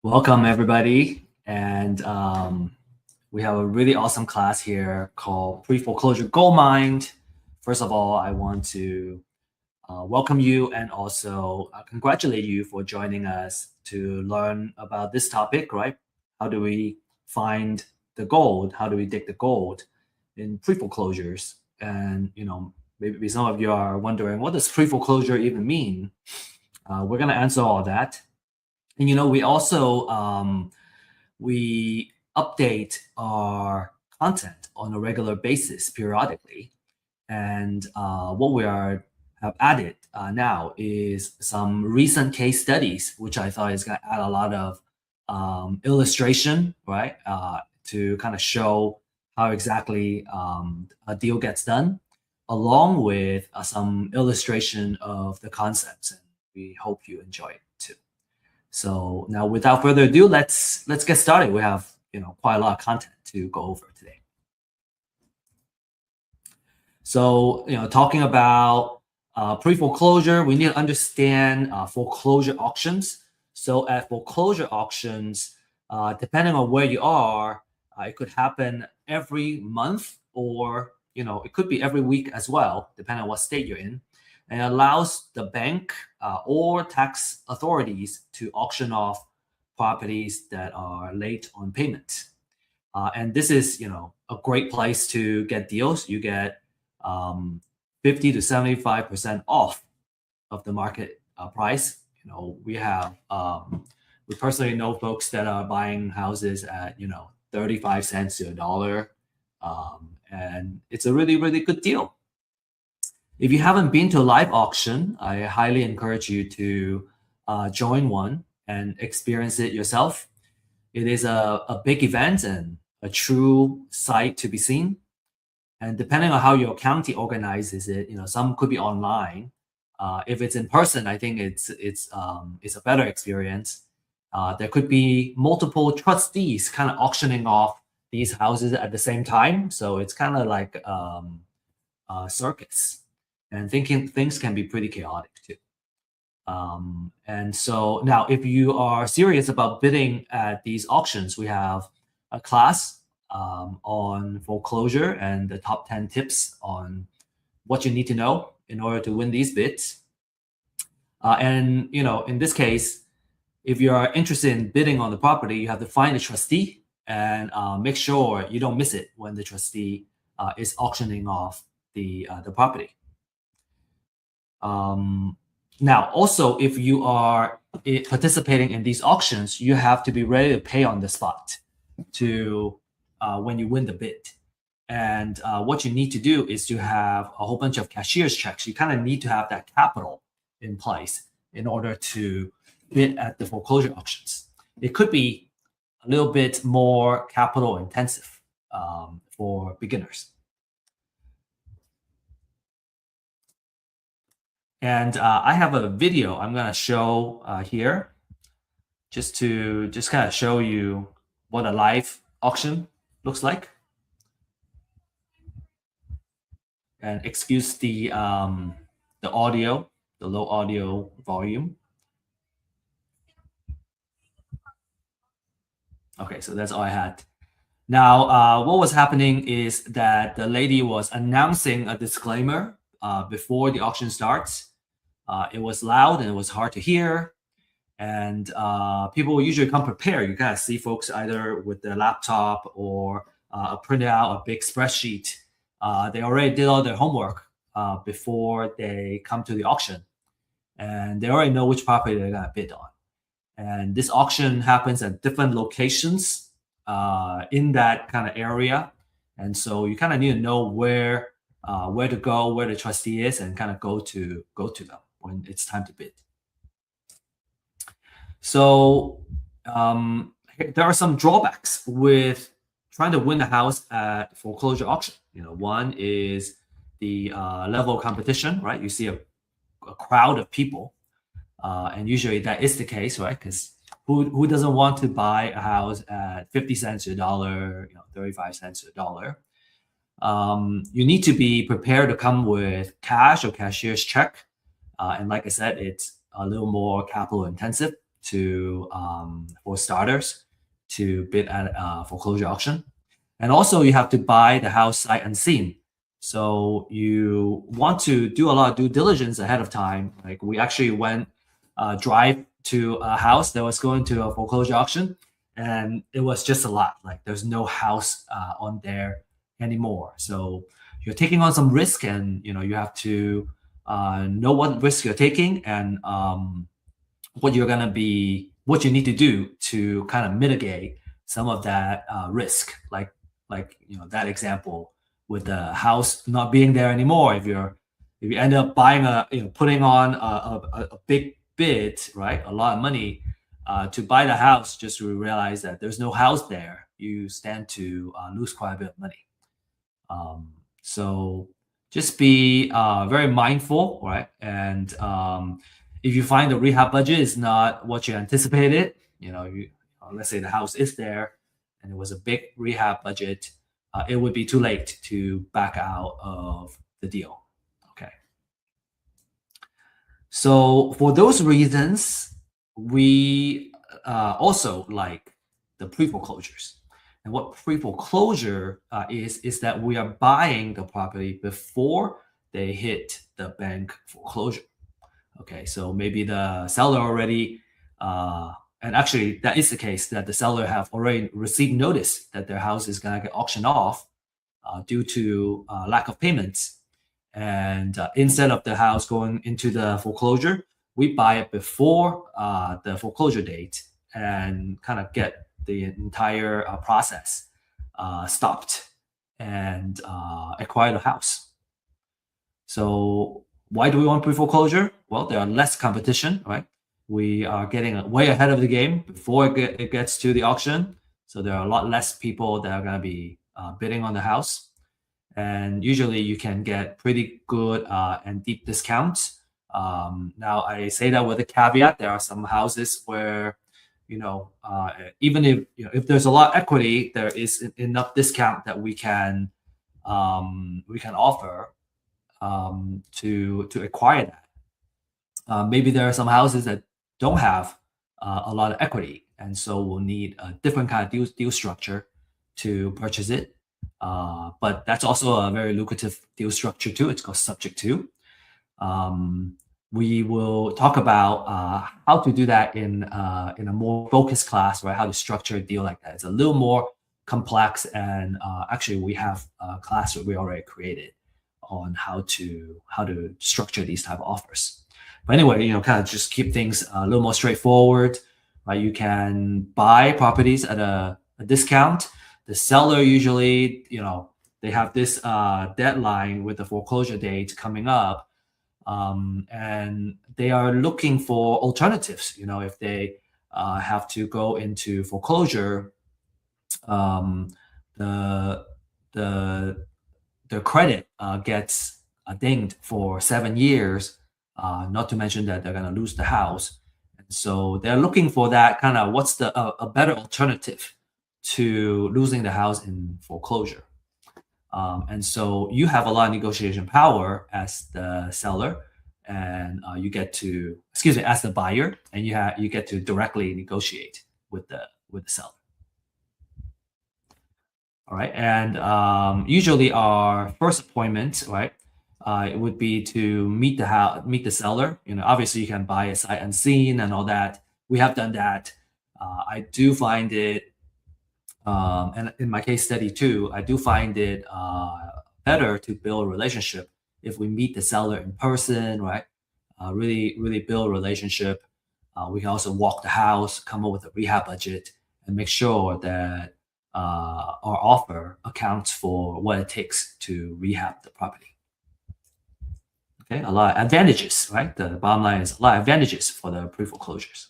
Welcome, everybody. And we have a really awesome class here called Preforeclosure Goldmine. First of all, I want to welcome you and also congratulate you for joining us to learn about this topic, right? How do we find the gold? How do we dig the gold in pre-foreclosures? And, maybe some of you are wondering, what does pre-foreclosure even mean? We're going to answer all that. And we also we update our content on a regular basis periodically. And what we have added now is some recent case studies, which I thought is going to add a lot of illustration, right, to kind of show how exactly a deal gets done, along with some illustration of the concepts. And we hope you enjoy it too. So now, without further ado, let's get started. We have quite a lot of content to go over today. So talking about pre-foreclosure, we need to understand foreclosure auctions. So at foreclosure auctions, depending on where you are, it could happen every month, or it could be every week as well, depending on what state you're in. And it allows the bank or tax authorities to auction off properties that are late on payment. And this is, a great place to get deals. You get 50 to 75% off of the market price. We personally know folks that are buying houses at 35 cents to $1, and it's a really, really good deal. If you haven't been to a live auction, I highly encourage you to join one and experience it yourself. It is a big event and a true sight to be seen. And depending on how your county organizes it, some could be online. If it's in person, I think it's a better experience. There could be multiple trustees kind of auctioning off these houses at the same time, so it's kind of like a circus. And things can be pretty chaotic too. And so now, if you are serious about bidding at these auctions, we have a class on foreclosure and the top 10 tips on what you need to know in order to win these bids. And in this case, if you are interested in bidding on the property, you have to find a trustee and make sure you don't miss it when the trustee is auctioning off the property. Now, also, if you are participating in these auctions, you have to be ready to pay on the spot to when you win the bid. And what you need to do is to have a whole bunch of cashier's checks. You kind of need to have that capital in place in order to bid at the foreclosure auctions. It could be a little bit more capital intensive for beginners. And I have a video I'm going to show here just kind of show you what a live auction looks like. And excuse the audio, the low audio volume. Okay, so that's all I had. Now, what was happening is that the lady was announcing a disclaimer before the auction starts. It was loud and it was hard to hear, and people usually come prepared. You kind of see folks either with their laptop or printed out a big spreadsheet. They already did all their homework before they come to the auction, and they already know which property they're going to bid on. And this auction happens at different locations in that kind of area, and so you kind of need to know where to go, where the trustee is, and kind of go to them when it's time to bid. So there are some drawbacks with trying to win a house at foreclosure auction. One is the level of competition, right? You see a crowd of people, and usually that is the case, right? Because who doesn't want to buy a house at 50 cents to $1, 35 cents to $1? You need to be prepared to come with cash or cashier's check. And like I said, it's a little more capital intensive for starters to bid at a foreclosure auction. And also you have to buy the house sight unseen. So you want to do a lot of due diligence ahead of time. Like we actually went drive to a house that was going to a foreclosure auction, and it was just a lot. Like there's no house on there anymore. So you're taking on some risk, and you have to know what risk you're taking, and what you need to do to kind of mitigate some of that risk. Like that example with the house not being there anymore. If you end up buying putting on a big bid, right, a lot of money to buy the house, just to realize that there's no house there, you stand to lose quite a bit of money. So just be very mindful, right? And if you find the rehab budget is not what you anticipated, let's say the house is there and it was a big rehab budget, it would be too late to back out of the deal. Okay. So for those reasons, we also like the pre-foreclosures. And what pre-foreclosure is that we are buying the property before they hit the bank foreclosure. Okay, so maybe the seller already, and actually that is the case, that the seller have already received notice that their house is gonna get auctioned off due to lack of payments. And instead of the house going into the foreclosure, we buy it before the foreclosure date and kind of get the entire process stopped and acquire the house. So why do we want pre-foreclosure? Well, there are less competition, right? We are getting way ahead of the game before it gets to the auction. So there are a lot less people that are going to be bidding on the house. And usually you can get pretty good and deep discounts. Now I say that with a caveat. There are some houses where, even if there's a lot of equity, there is enough discount that we can offer to acquire that. Maybe there are some houses that don't have a lot of equity, and so we'll need a different kind of deal structure to purchase it. But that's also a very lucrative deal structure too. It's called subject to. We will talk about how to do that in a more focused class, right? How to structure a deal like that. It's a little more complex, and actually we have a class that we already created on how to structure these type of offers. But anyway, kind of just keep things a little more straightforward, right? You can buy properties at a discount. The seller usually, they have this deadline with the foreclosure date coming up, and they are looking for alternatives. If they have to go into foreclosure, the credit gets dinged for 7 years. Not to mention that they're going to lose the house, and so they're looking for that kind of what's a better alternative to losing the house in foreclosure. And so you have a lot of negotiation power as the seller, and you get to, as the buyer, and you get to directly negotiate with the seller. All right, and usually our first appointment, right, it would be to meet the seller. Obviously you can buy a sight unseen and all that. We have done that. I do find it, and in my case study too, I do find it better to build a relationship if we meet the seller in person, right? Really build a relationship. We can also walk the house, come up with a rehab budget, and make sure that our offer accounts for what it takes to rehab the property. Okay, a lot of advantages, right? The bottom line is a lot of advantages for the pre-foreclosures.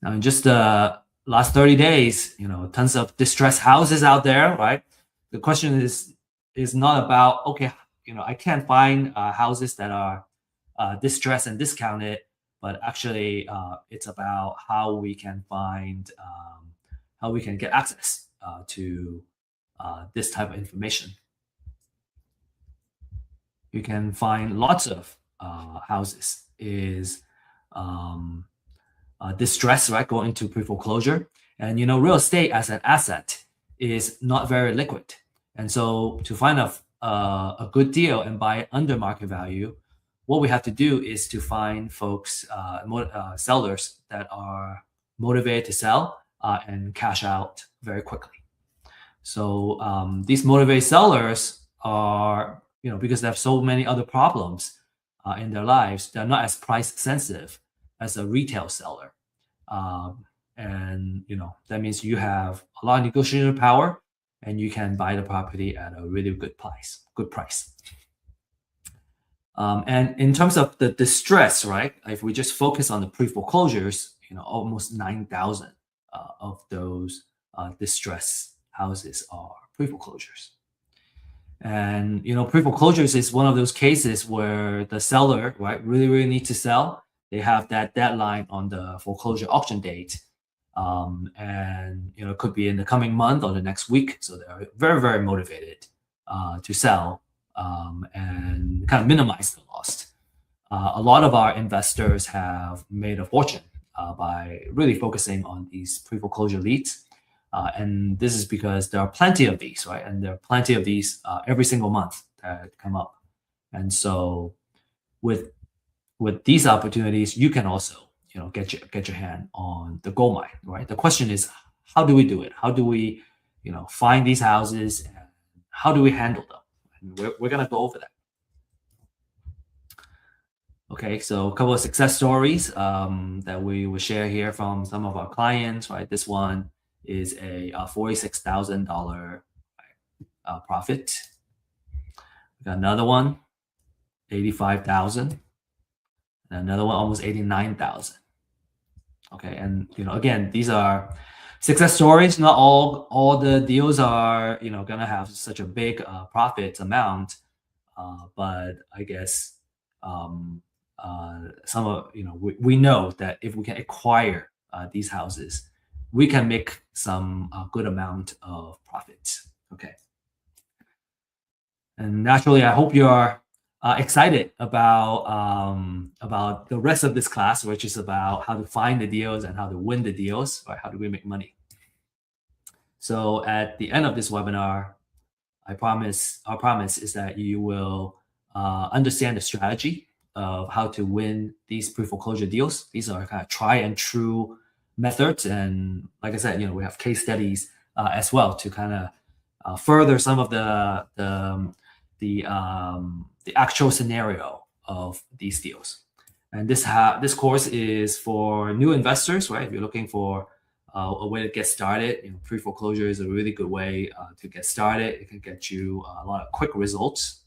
Now, in just the last 30 days, tons of distressed houses out there, right? The question is not about, okay, I can't find houses that are distressed and discounted, but actually it's about how we can get access to this type of information. You can find lots of houses distress, right, going into pre-foreclosure. And real estate as an asset is not very liquid. And so to find a good deal and buy it under market value, what we have to do is to find folks, sellers that are motivated to sell and cash out very quickly. So these motivated sellers are, because they have so many other problems in their lives, they're not as price sensitive as a retail seller. And that means you have a lot of negotiating power and you can buy the property at a really good price. And in terms of the distress, right? If we just focus on the pre-foreclosures, almost 9,000 of those distress houses are pre-foreclosures. And pre-foreclosures is one of those cases where the seller, right, really needs to sell. They have that deadline on the foreclosure auction date, and it could be in the coming month or the next week. So they're very motivated to sell and kind of minimize the loss. A lot of our investors have made a fortune by really focusing on these pre-foreclosure leads. And this is because there are plenty of these, right? And there are plenty of these every single month that come up. And so with these opportunities, you can also, get your hand on the gold mine, right? The question is, how do we do it? How do we, find these houses and how do we handle them? And we're going to go over that. Okay, so a couple of success stories that we will share here from some of our clients, right? This one is a $46,000 profit. We got another one, $85,000, and another one almost $89,000. Okay, and again, these are success stories. Not all the deals are gonna have such a big profit amount, but I guess some of we know that if we can acquire these houses, we can make some good amount of profits. Okay. And naturally, I hope you're excited about the rest of this class, which is about how to find the deals and how to win the deals, right? How do we make money? So at the end of this webinar, our promise is that you will understand the strategy of how to win these pre-foreclosure deals. These are kind of tried and true methods, and like I said, we have case studies as well to kind of further some of the actual scenario of these deals. And this course is for new investors, right? If you're looking for a way to get started, pre-foreclosure is a really good way to get started. It can get you a lot of quick results.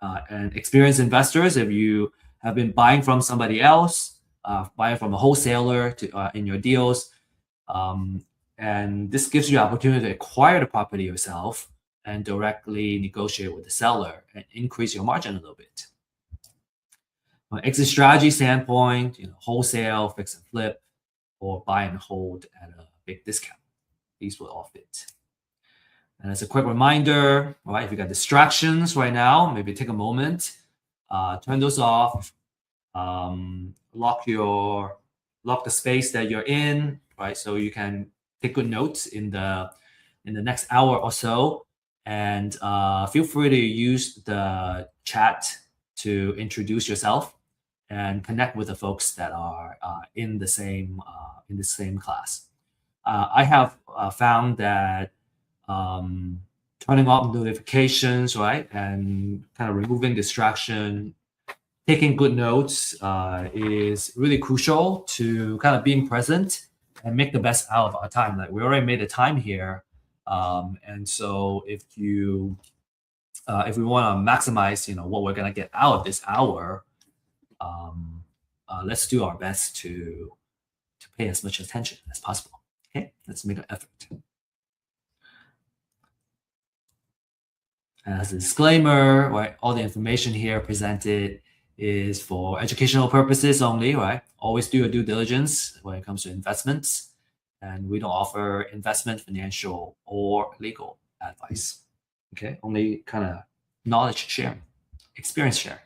And experienced investors, if you have been buying from somebody else, buying from a wholesaler in your deals, and this gives you the opportunity to acquire the property yourself and directly negotiate with the seller and increase your margin a little bit. From an exit strategy standpoint, wholesale, fix and flip, or buy and hold at a big discount. These will all fit. And as a quick reminder, right, if you got distractions right now, maybe take a moment, turn those off, lock the space that you're in, right? So you can take good notes in the next hour or so, and feel free to use the chat to introduce yourself and connect with the folks that are in the same class. I have found that turning off notifications, right, and kind of removing distraction, taking good notes is really crucial to kind of being present and make the best out of our time. Like, we already made the time here, and so if we want to maximize, what we're gonna get out of this hour, let's do our best to pay as much attention as possible. Okay, let's make an effort. As a disclaimer, right, all the information here presented is for educational purposes only, right? Always do your due diligence when it comes to investments, and we don't offer investment, financial, or legal advice. Okay, only kind of knowledge sharing, experience sharing.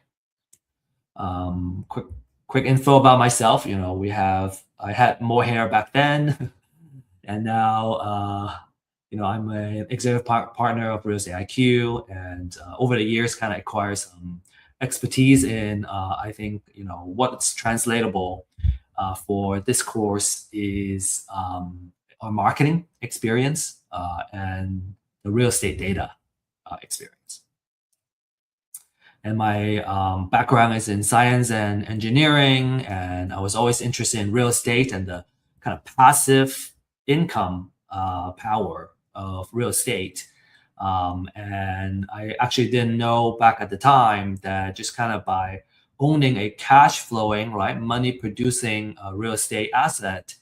Quick info about myself. We have I had more hair back then, and now I'm an executive partner of Real Estate IQ, and over the years, kind of acquire some expertise in I think what's translatable for this course is our marketing experience and the real estate data experience. And my background is in science and engineering, and I was always interested in real estate and the kind of passive income power of real estate. And I actually didn't know back at the time that just kind of by owning a cash flowing, right, money producing real estate asset,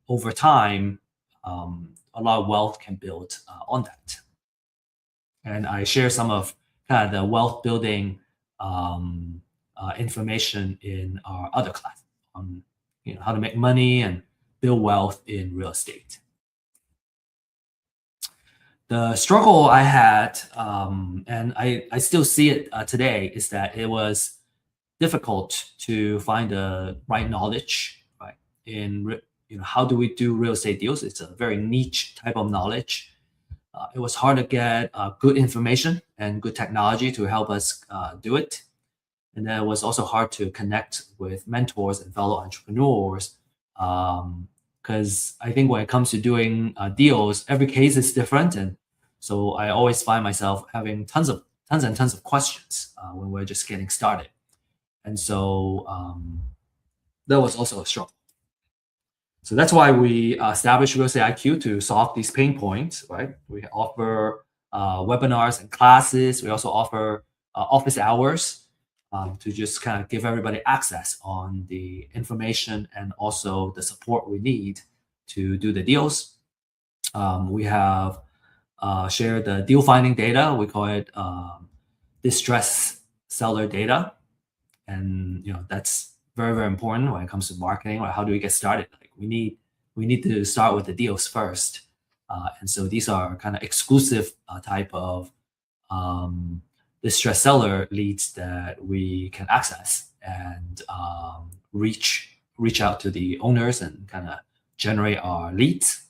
over time, a lot of wealth can build on that. And I share some of kind of the wealth building information in our other class on how to make money and build wealth in real estate. The struggle I had, and I still see it today, is that it was difficult to find the right knowledge, right? How do we do real estate deals? It's a very niche type of knowledge. It was hard to get good information and good technology to help us do it. And then it was also hard to connect with mentors and fellow entrepreneurs, because I think when it comes to doing deals, every case is different. And so I always find myself having tons and tons of questions when we're just getting started. And so that was also a struggle. So that's why we established Real Estate IQ to solve these pain points, right? We offer webinars and classes. We also offer office hours to just kind of give everybody access on the information and also the support we need to do the deals. We have shared the deal finding data. We call it distress seller data. And that's very, very important when it comes to marketing. Or how do we get started? Like we need to start with the deals first. And so these are kind of exclusive type of distress seller leads that we can access and reach out to the owners and kind of generate our leads.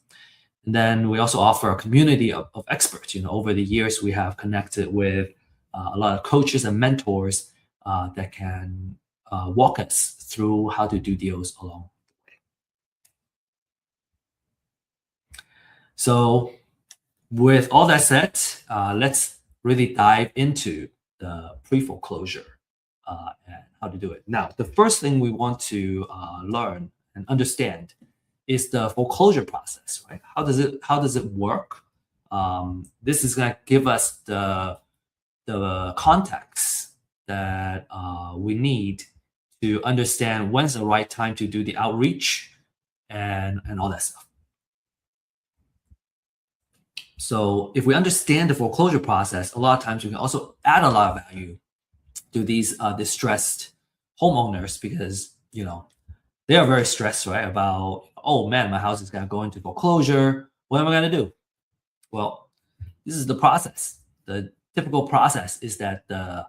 And then we also offer a community of experts. Over the years, we have connected with a lot of coaches and mentors that can walk us through how to do deals along the way. So with all that said, let's really dive into the pre-foreclosure and how to do it. Now, the first thing we want to learn and understand is the foreclosure process, right? How does it work? This is going to give us the context that we need to understand when's the right time to do the outreach and all that stuff. So if we understand the foreclosure process, a lot of times we can also add a lot of value to these distressed homeowners, because they are very stressed, right? About, oh man, my house is gonna go into foreclosure. What am I gonna do? Well, this is the process. The typical process is that the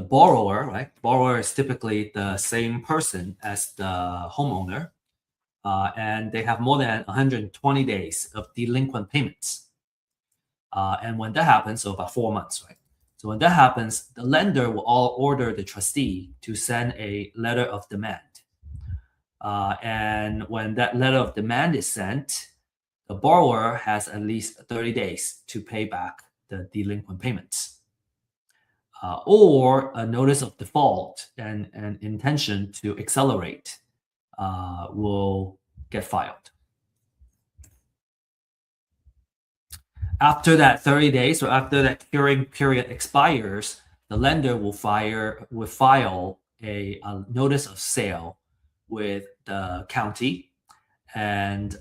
borrower, right? Borrower is typically the same person as the homeowner, and they have more than 120 days of delinquent payments. And when that happens, so about 4 months, right? So when that happens, the lender will all order the trustee to send a letter of demand. And when that letter of demand is sent, the borrower has at least 30 days to pay back the delinquent payments. Or a notice of default and an intention to accelerate will get filed. After that 30 days, or after that curing period expires, the lender will file a notice of sale with the county, and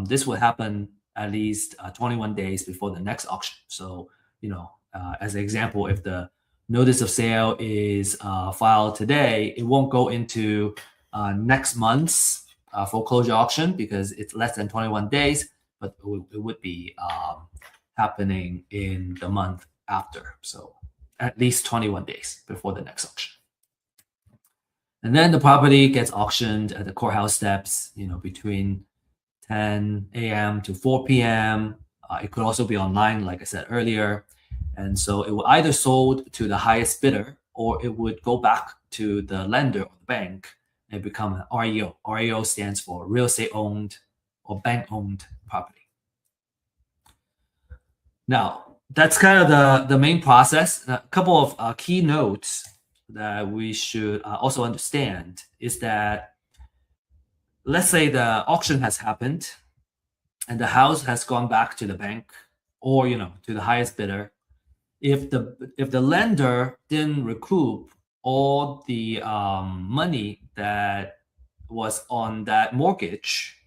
this will happen at least 21 days before the next auction. So, as an example, if the notice of sale is filed today, it won't go into next month's foreclosure auction because it's less than 21 days, but it would be happening in the month after. So at least 21 days before the next auction. And then the property gets auctioned at the courthouse steps, between 10 a.m. to 4 p.m. It could also be online, like I said earlier. And so it will either sold to the highest bidder, or it would go back to the lender or the bank and become an REO. REO stands for real estate owned or bank owned property. Now, that's kind of the main process. A couple of key notes that we should also understand is that, let's say the auction has happened and the house has gone back to the bank or to the highest bidder. If the lender didn't recoup all the money that was on that mortgage,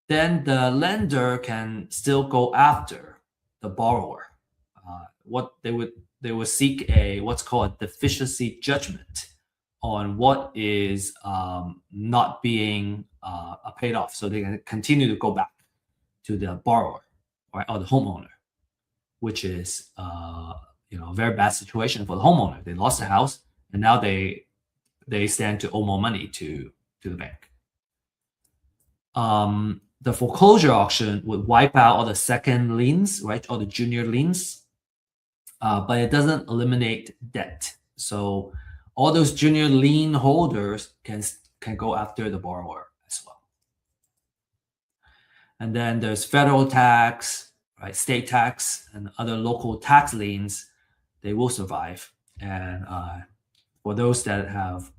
then the lender can still go after the borrower. What they would seek what's called a deficiency judgment on what is not being paid off, so they can continue to go back to the borrower, right, or the homeowner, which is a very bad situation for the homeowner. They lost the house, and now they stand to owe more money to the bank. The foreclosure auction would wipe out all the second liens, right, all the junior liens, but it doesn't eliminate debt. So all those junior lien holders can go after the borrower as well. And then there's federal tax, right, state tax, and other local tax liens. They will survive. And for those that have,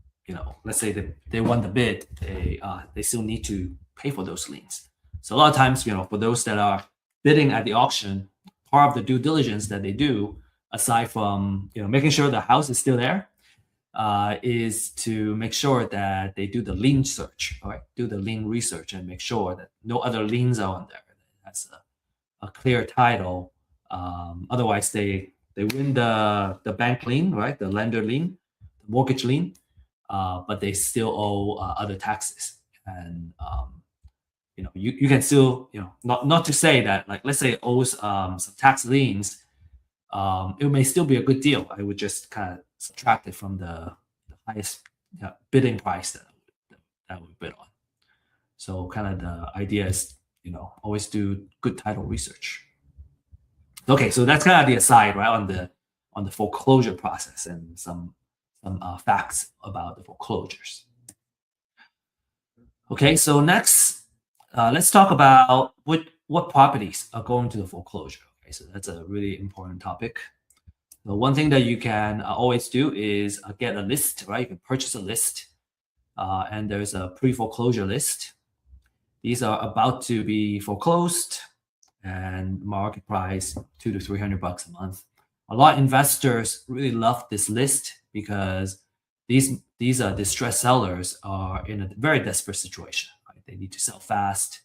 let's say they won the bid, they still need to pay for those liens. So a lot of times, for those that are bidding at the auction, part of the due diligence that they do, aside from making sure the house is still there, is to make sure that they do the lien search, right? Do the lien research and make sure that no other liens are on there. That's a clear title. Otherwise, they win the bank lien, right? The lender lien, the mortgage lien, but they still owe other taxes. And you can still, not to say that, like, let's say it owes some tax liens, it may still be a good deal. I would just kind of subtract it from the highest bidding price that I would bid on. So kind of the idea is, always do good title research. Okay, so that's kind of the aside, right, on the foreclosure process and some facts about the foreclosures. Okay, so next, let's talk about what properties are going to the foreclosure. Okay, so that's a really important topic. The one thing that you can always do is get a list, right? You can purchase a list, and there's a pre-foreclosure list. These are about to be foreclosed, and market price $200 to $300 a month. A lot of investors really love this list because these distressed sellers are in a very desperate situation. Right? They need to sell fast,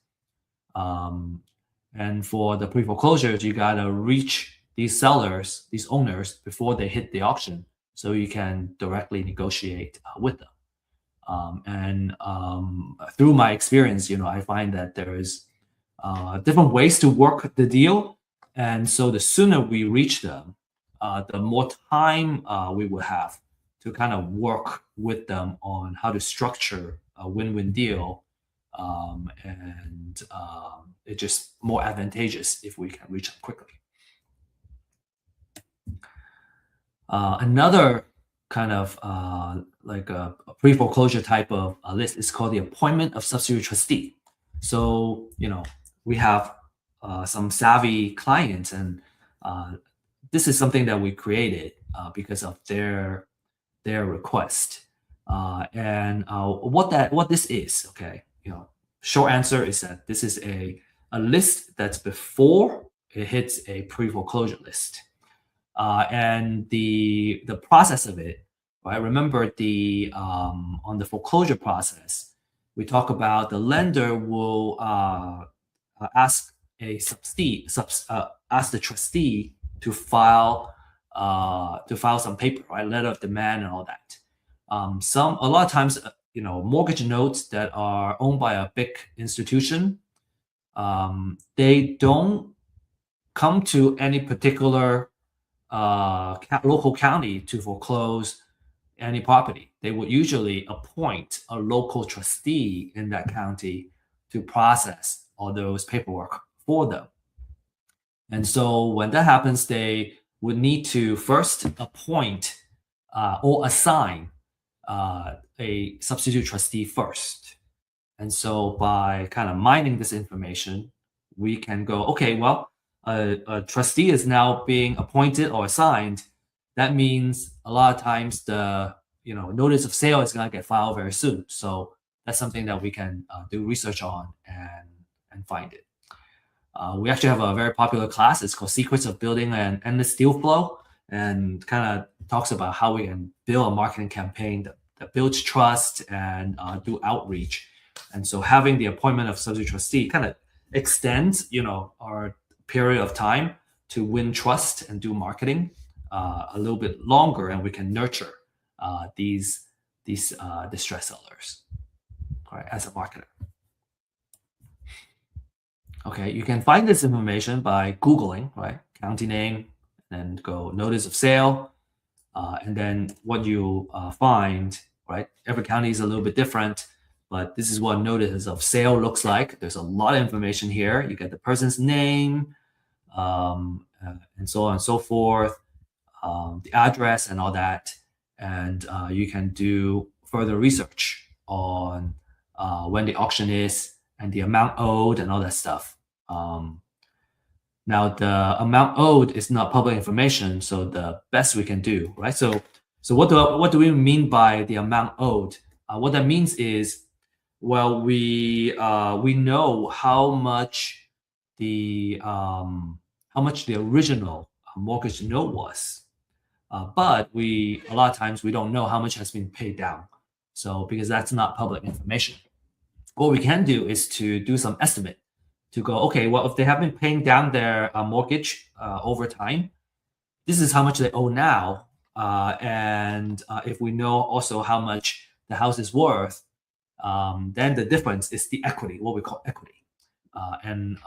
and for the pre-foreclosures, you gotta reach these sellers, these owners, before they hit the auction, so you can directly negotiate with them. Through my experience, I find that there is different ways to work the deal, and so the sooner we reach them, the more time we will have to kind of work with them on how to structure a win-win deal, and it's just more advantageous if we can reach them quickly. Another kind of like a pre-foreclosure type of list is called the appointment of substitute trustee. So we have some savvy clients, and this is something that we created because of their request. And what this is, okay, short answer is that this is a list that's before it hits a pre-foreclosure list. And the process of it, right? Remember on the foreclosure process, we talk about the lender will ask the trustee to file some paper, right? Letter of demand and all that. A lot of times, mortgage notes that are owned by a big institution, they don't come to any particular local county to foreclose any property, they would usually appoint a local trustee in that county to process all those paperwork for them. And so when that happens, they would need to first appoint or assign a substitute trustee first. And so by kind of mining this information, we can go, okay, well, a trustee is now being appointed or assigned. That means a lot of times the notice of sale is going to get filed very soon. So that's something that we can do research on and find it. We actually have a very popular class. It's called Secrets of Building an Endless Deal Flow, and kind of talks about how we can build a marketing campaign that builds trust and do outreach. And so having the appointment of substitute trustee kind of extends, our period of time to win trust and do marketing a little bit longer, and we can nurture these distressed sellers, right, as a marketer. Okay, you can find this information by Googling, right? County name, and go notice of sale. And then what you find, right? Every county is a little bit different, but this is what notice of sale looks like. There's a lot of information here. You get the person's name, and so on and so forth, the address and all that. And you can do further research on when the auction is and the amount owed and all that stuff. Now the amount owed is not public information, so the best we can do, right? So what do we mean by the amount owed? What that means is, well, we know how much the original mortgage note was, but a lot of times we don't know how much has been paid down. So because that's not public information, what we can do is to do some estimate to go, okay, well, if they have been paying down their mortgage over time, this is how much they owe now. And if we know also how much the house is worth, then the difference is the equity, what we call equity. And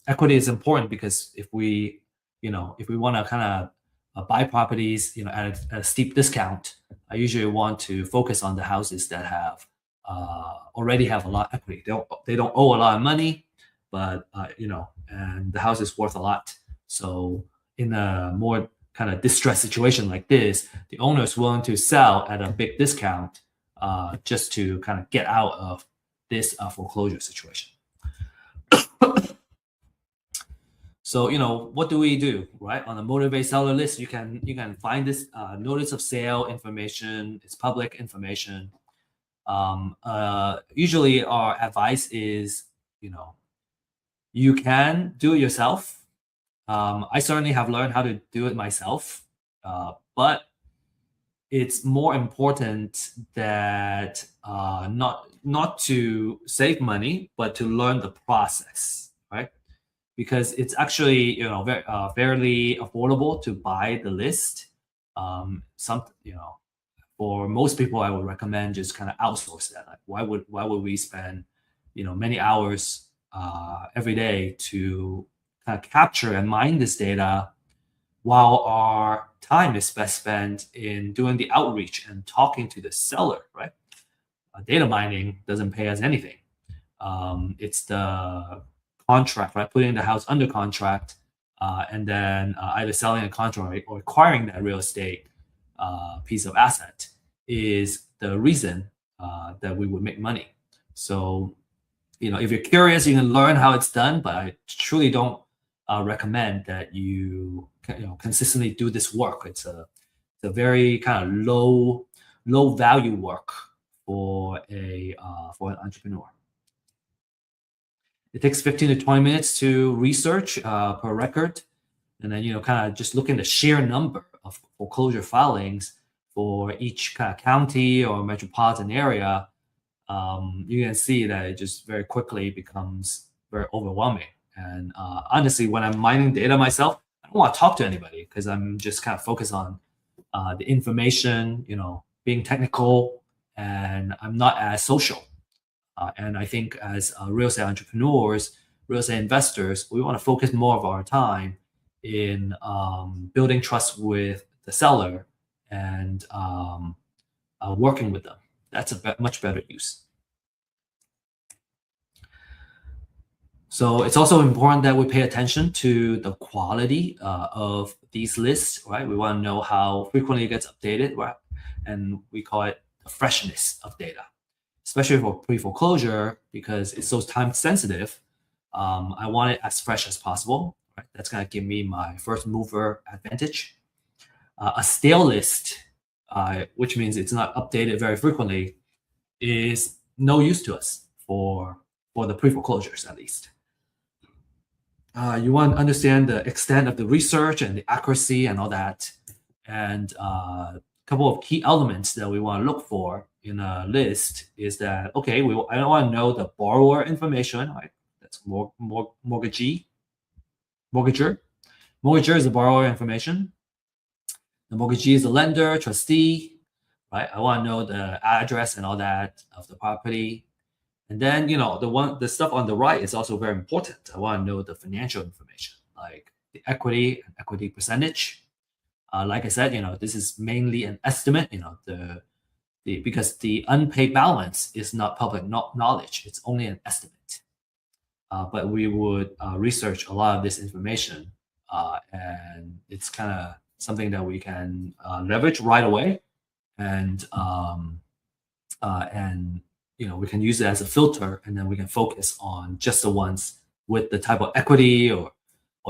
equity is important because if we want to kind of buy properties, at a steep discount, I usually want to focus on the houses that have already have a lot of equity. They don't owe a lot of money, but and the house is worth a lot. So in a more kind of distressed situation like this, the owner is willing to sell at a big discount just to kind of get out of this foreclosure situation. So what do we do, right? On the motivate seller list, you can find this notice of sale information. It's public information. Usually our advice is, you can do it yourself. I certainly have learned how to do it myself, but it's more important that not to save money, but to learn the process, right? Because it's actually fairly affordable to buy the list. For most people, I would recommend just kind of outsource that. Like, why would we spend many hours every day to kind of capture and mine this data, while our time is best spent in doing the outreach and talking to the seller, right? Data mining doesn't pay us anything. It's the contract, right? Putting the house under contract, and then either selling a contract or acquiring that real estate piece of asset is the reason that we would make money. So, if you're curious, you can learn how it's done, but I truly don't recommend that you consistently do this work. It's a very kind of low value work for an entrepreneur. It takes 15 to 20 minutes to research per record, and then kind of just look at the sheer number of foreclosure filings for each kind of county or metropolitan area. You can see that it just very quickly becomes very overwhelming. And honestly, when I'm mining data myself, I don't want to talk to anybody because I'm just kind of focused on the information, being technical, and I'm not as social. And I think as real estate entrepreneurs, real estate investors, we want to focus more of our time in building trust with the seller and working with them. That's a much better use. So it's also important that we pay attention to the quality of these lists, right? We want to know how frequently it gets updated, right? And we call it the freshness of data, especially for pre-foreclosure because it's so time sensitive. I want it as fresh as possible, right? That's going to give me my first mover advantage. A stale list, which means it's not updated very frequently, is no use to us for the pre-foreclosures at least. You want to understand the extent of the research and the accuracy and all that. And a couple of key elements that we want to look for in a list is that, okay, I don't want to know the borrower information, right? That's mortgager. Mortgager is the borrower information. The mortgagee is the lender, trustee, right? I want to know the address and all that of the property. And then, the stuff on the right is also very important. I want to know the financial information, like the equity and equity percentage. Like I said, this is mainly an estimate, because the unpaid balance is not public knowledge. It's only an estimate. But we would research a lot of this information, and it's kind of something that we can leverage right away, and we can use it as a filter, and then we can focus on just the ones with the type of equity or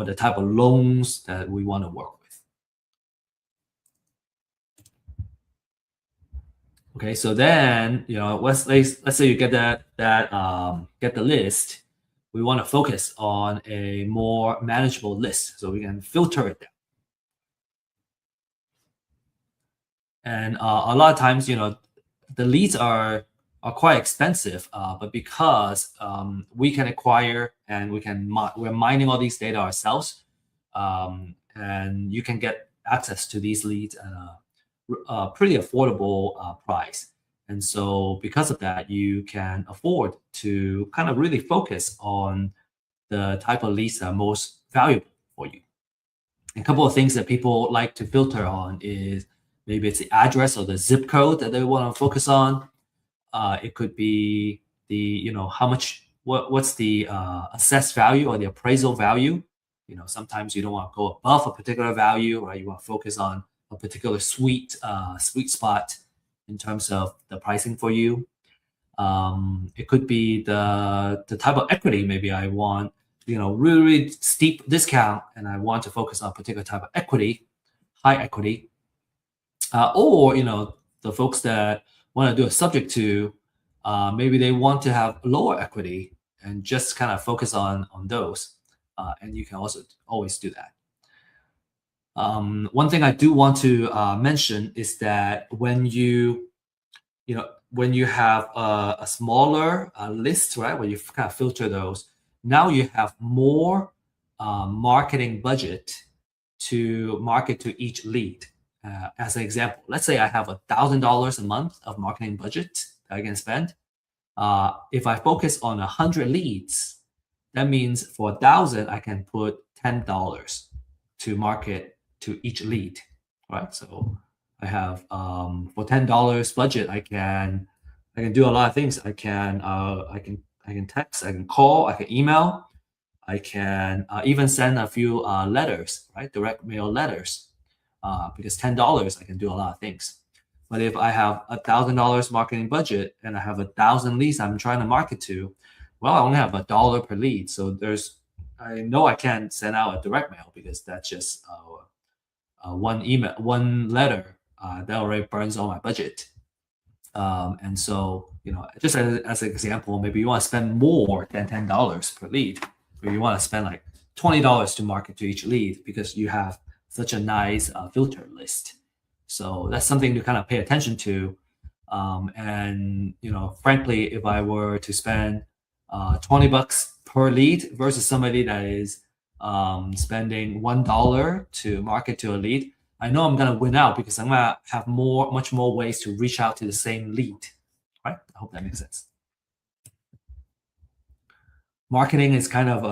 the type of loans that we want to work with. Okay, so then let's say you get get the list. We want to focus on a more manageable list, so we can filter it down. And a lot of times, the leads are quite expensive, but because we can acquire and we're mining all these data ourselves, and you can get access to these leads at a pretty affordable price. And so because of that, you can afford to kind of really focus on the type of leads that are most valuable for you. A couple of things that people like to filter on is maybe it's the address or the zip code that they want to focus on. It could be the, how much, what's the assessed value or the appraisal value. Sometimes you don't want to go above a particular value, right? You want to focus on a particular sweet spot in terms of the pricing for you. It could be the type of equity. Maybe I want, really steep discount, and I want to focus on a particular type of equity, high equity. Or, the folks that want to do a subject to, maybe they want to have lower equity and just kind of focus on those. And you can also always do that. One thing I do want to mention is that when you have a smaller list, right, where you kind of filter those, now you have more marketing budget to market to each lead. As an example, let's say I have $1,000 a month of marketing budget that I can spend. If I focus on 100 leads, that means for 1,000, I can put $10 to market to each lead, right? So I have for $10 budget, I can do a lot of things. I can text, I can call, I can email, I can even send a few letters, right? Direct mail letters. Because $10, I can do a lot of things. But if I have $1,000 marketing budget and I have 1,000 leads I'm trying to market to, well, I only have $1 per lead. So I know I can't send out a direct mail because that's just one letter that already burns all my budget. And so, just as an example, maybe you want to spend more than $10 per lead, or you want to spend like $20 to market to each lead because you have such a nice filter list. So that's something to kind of pay attention to. And frankly, if I were to spend $20 per lead versus somebody that is spending $1 to market to a lead, I know I'm gonna win out because I'm gonna have much more ways to reach out to the same lead. Right? I hope that makes sense. Marketing is kind of,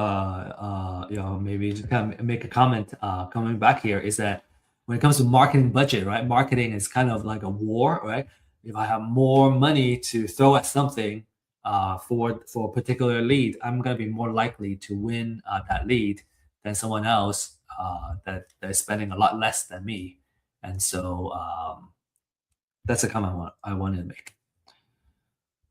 maybe to kind of make a comment coming back here is that when it comes to marketing budget, right? Marketing is kind of like a war, right? if I have more money to throw at something for a particular lead, I'm going to be more likely to win that lead than someone else that is spending a lot less than me. And so that's a comment I wanted to make.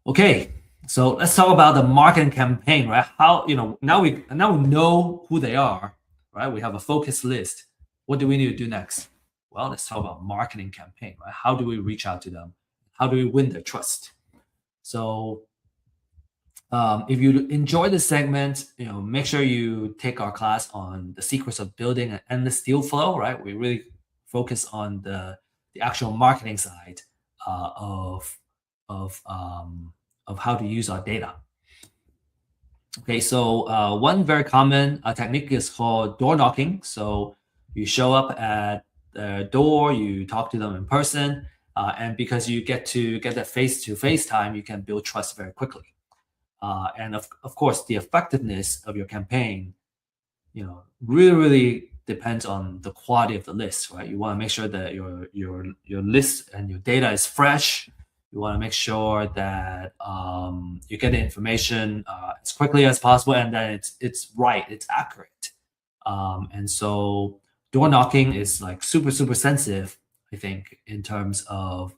Okay, so let's talk about the marketing campaign, right? How, now we know who they are, right? We have a focus list. What do we need to do next? Well, let's talk about marketing campaign, right? How do we reach out to them? How do we win their trust? So if you enjoy this segment, make sure you take our class on the secrets of building an endless deal flow, right? We really focus on the actual marketing side of how to use our data. Okay, so one very common technique is called door knocking. So you show up at the door, you talk to them in person, and because you get that face-to-face time, you can build trust very quickly. And of course, the effectiveness of your campaign, really depends on the quality of the list, right? You want to make sure that your list and your data is fresh. You want to make sure that you get the information as quickly as possible, and that it's right, it's accurate. And so door knocking is like super sensitive, I think, in terms of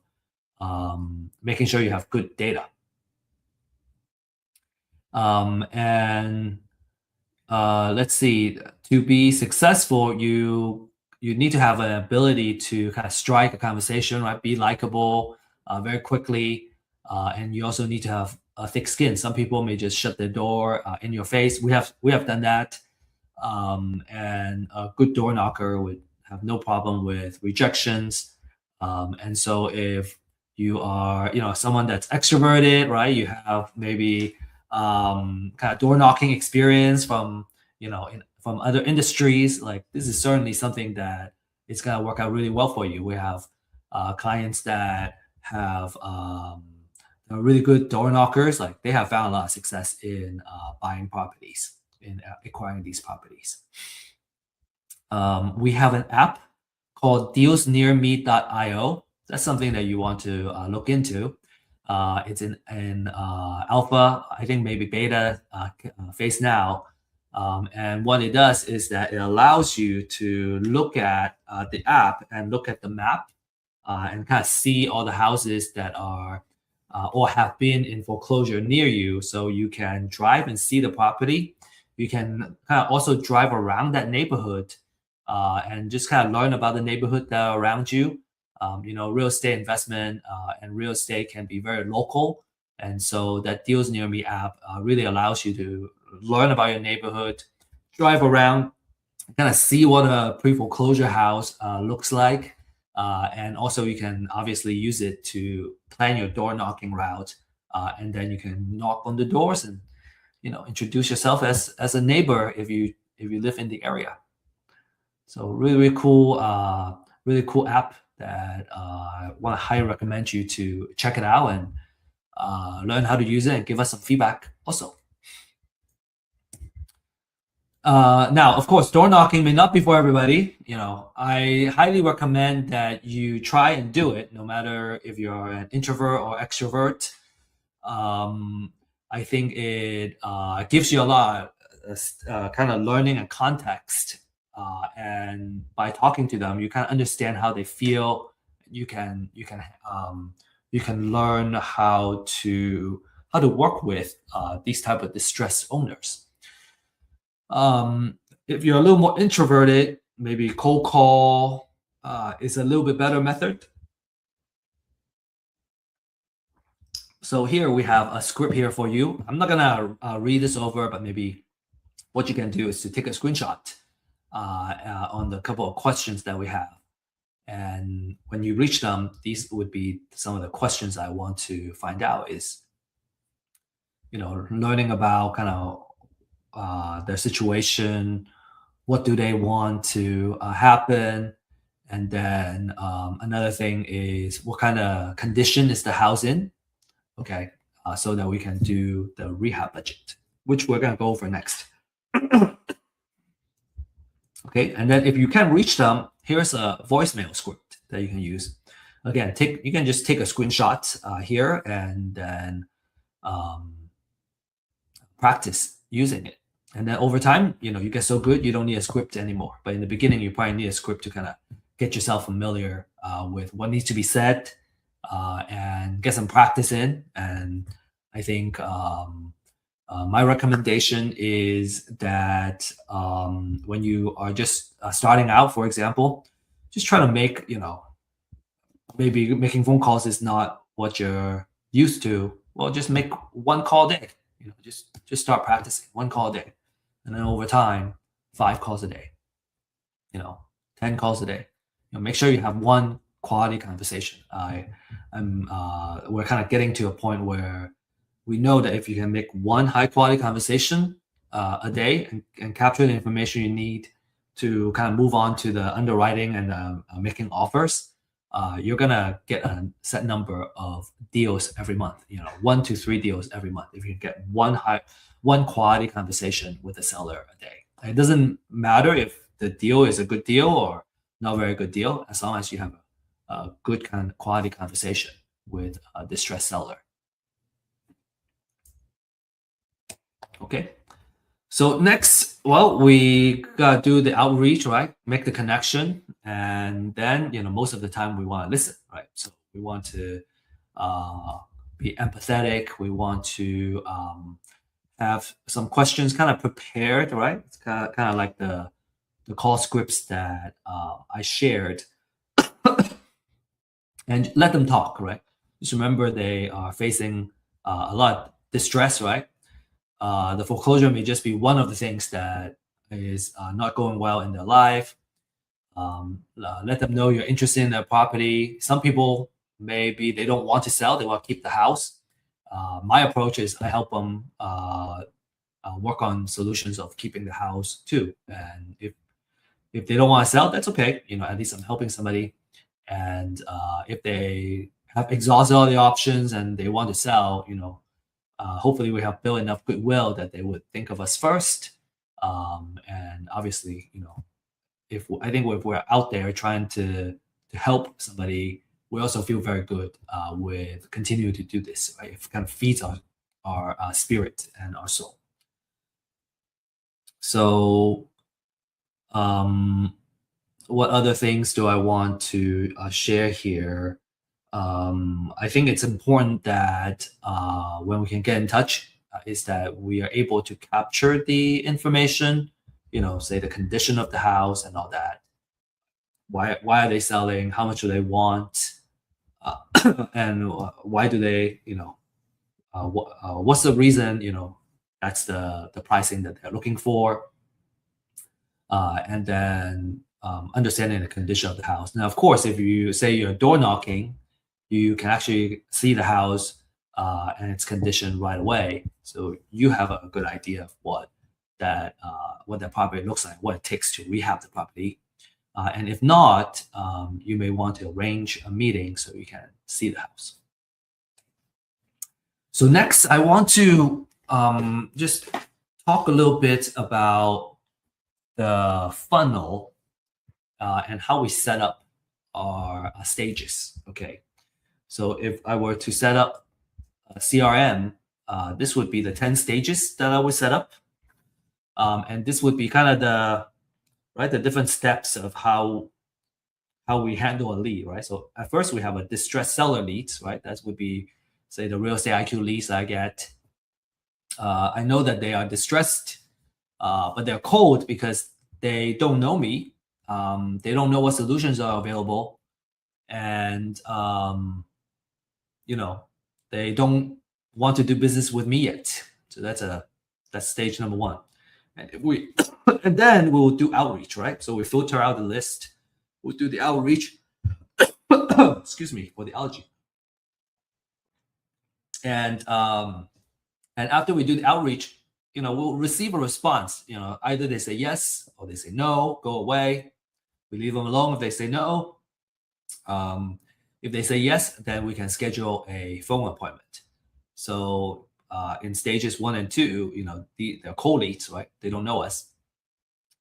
making sure you have good data. And let's see, to be successful, you need to have an ability to kind of strike a conversation, right? Be likable very quickly, and you also need to have a thick skin. Some people may just shut the door in your face. We have done that, and a good door knocker would have no problem with rejections. And so if you are, someone that's extroverted, right? You have maybe kind of door knocking experience from from other industries, like this is certainly something that it's going to work out really well for you. We have clients that have really good door knockers, like they have found a lot of success in buying properties, in acquiring these properties. We have an app called dealsnearme.io. That's something that you want to look into. It's in alpha, I think maybe beta phase now. And what it does is that it allows you to look at the app and look at the map and kind of see all the houses that are or have been in foreclosure near you. So you can drive and see the property. You can kind of also drive around that neighborhood and just kind of learn about the neighborhood that are around you. Real estate investment and real estate can be very local. And so that Deals Near Me app really allows you to learn about your neighborhood, drive around, kind of see what a pre-foreclosure house looks like. And also you can obviously use it to plan your door knocking route. And then you can knock on the doors and, introduce yourself as a neighbor if you live in the area. So really cool app that I want to highly recommend you to check it out and learn how to use it and give us some feedback also. Now, of course, door knocking may not be for everybody. I highly recommend that you try and do it, no matter if you're an introvert or extrovert. I think it gives you a lot of kind of learning and context. And by talking to them, you kind of understand how they feel. You can learn how to work with these type of distressed owners. If you're a little more introverted, maybe cold call is a little bit better method. So here we have a script here for you. I'm not gonna read this over, but maybe what you can do is to take a screenshot on the couple of questions that we have. And when you reach them, these would be some of the questions I want to find out is, learning about kind of their situation, what do they want to happen, and then another thing is what kind of condition is the house in, okay, so that we can do the rehab budget, which we're going to go over next. Okay, and then if you can't reach them, here's a voicemail script that you can use. again, you can just take a screenshot here and then practice using it. And then over time, you get so good, you don't need a script anymore. But in the beginning, you probably need a script to kind of get yourself familiar with what needs to be said and get some practice in. And I think my recommendation is that when you are just starting out, for example, just try to make, maybe making phone calls is not what you're used to. Well, just make one call a day. Just start practicing one call a day, and then over time, 5 calls a day. 10 calls a day. Make sure you have one quality conversation. We're kind of getting to a point where we know that if you can make one high quality conversation a day and capture the information you need to kind of move on to the underwriting and making offers, you're gonna get a set number of deals every month. 1 to 3 deals every month. If you get one quality conversation with a seller a day, it doesn't matter if the deal is a good deal or not very good deal, as long as you have a good kind of quality conversation with a distressed seller. Okay. So next, well, we gotta do the outreach, right? Make the connection, and then most of the time we want to listen, right? So we want to be empathetic. We want to have some questions kind of prepared, right? It's kind of like the call scripts that I shared, and let them talk, right? Just remember they are facing a lot of distress, right? The foreclosure may just be one of the things that is not going well in their life. Let them know you're interested in their property. Some people, maybe they don't want to sell, they want to keep the house. My approach is I help them work on solutions of keeping the house too. And if they don't want to sell, that's okay. At least I'm helping somebody. And if they have exhausted all the options and they want to sell, hopefully we have built enough goodwill that they would think of us first. And obviously, if we're out there trying to help somebody, we also feel very good with continuing to do this, right? It kind of feeds our spirit and our soul. So what other things do I want to share here? I think it's important that when we can get in touch, is that we are able to capture the information, say the condition of the house and all that. Why are they selling? How much do they want? And why do they, what's the reason, that's the pricing that they're looking for. And then understanding the condition of the house. Now, of course, if you say you're door knocking, you can actually see the house and its condition right away. So you have a good idea of what that property looks like, what it takes to rehab the property. And if not, you may want to arrange a meeting so you can see the house. So next, I want to just talk a little bit about the funnel and how we set up our stages. Okay. So if I were to set up a CRM, this would be the 10 stages that I would set up. And this would be kind of the different steps of how we handle a lead, right? So at first we have a distressed seller leads, right? That would be, say, the real estate IQ leads I get. I know that they are distressed, but they're cold because they don't know me. They don't know what solutions are available. And they don't want to do business with me yet. So that's stage number 1. And then we'll do outreach, right? So we filter out the list. We'll do the outreach. Excuse me for the allergy. And after we do the outreach, we'll receive a response. Either they say yes or they say no, go away. We leave them alone if they say no. If they say yes, then we can schedule a phone appointment. So in stages 1 and 2, they're cold leads, right? They don't know us.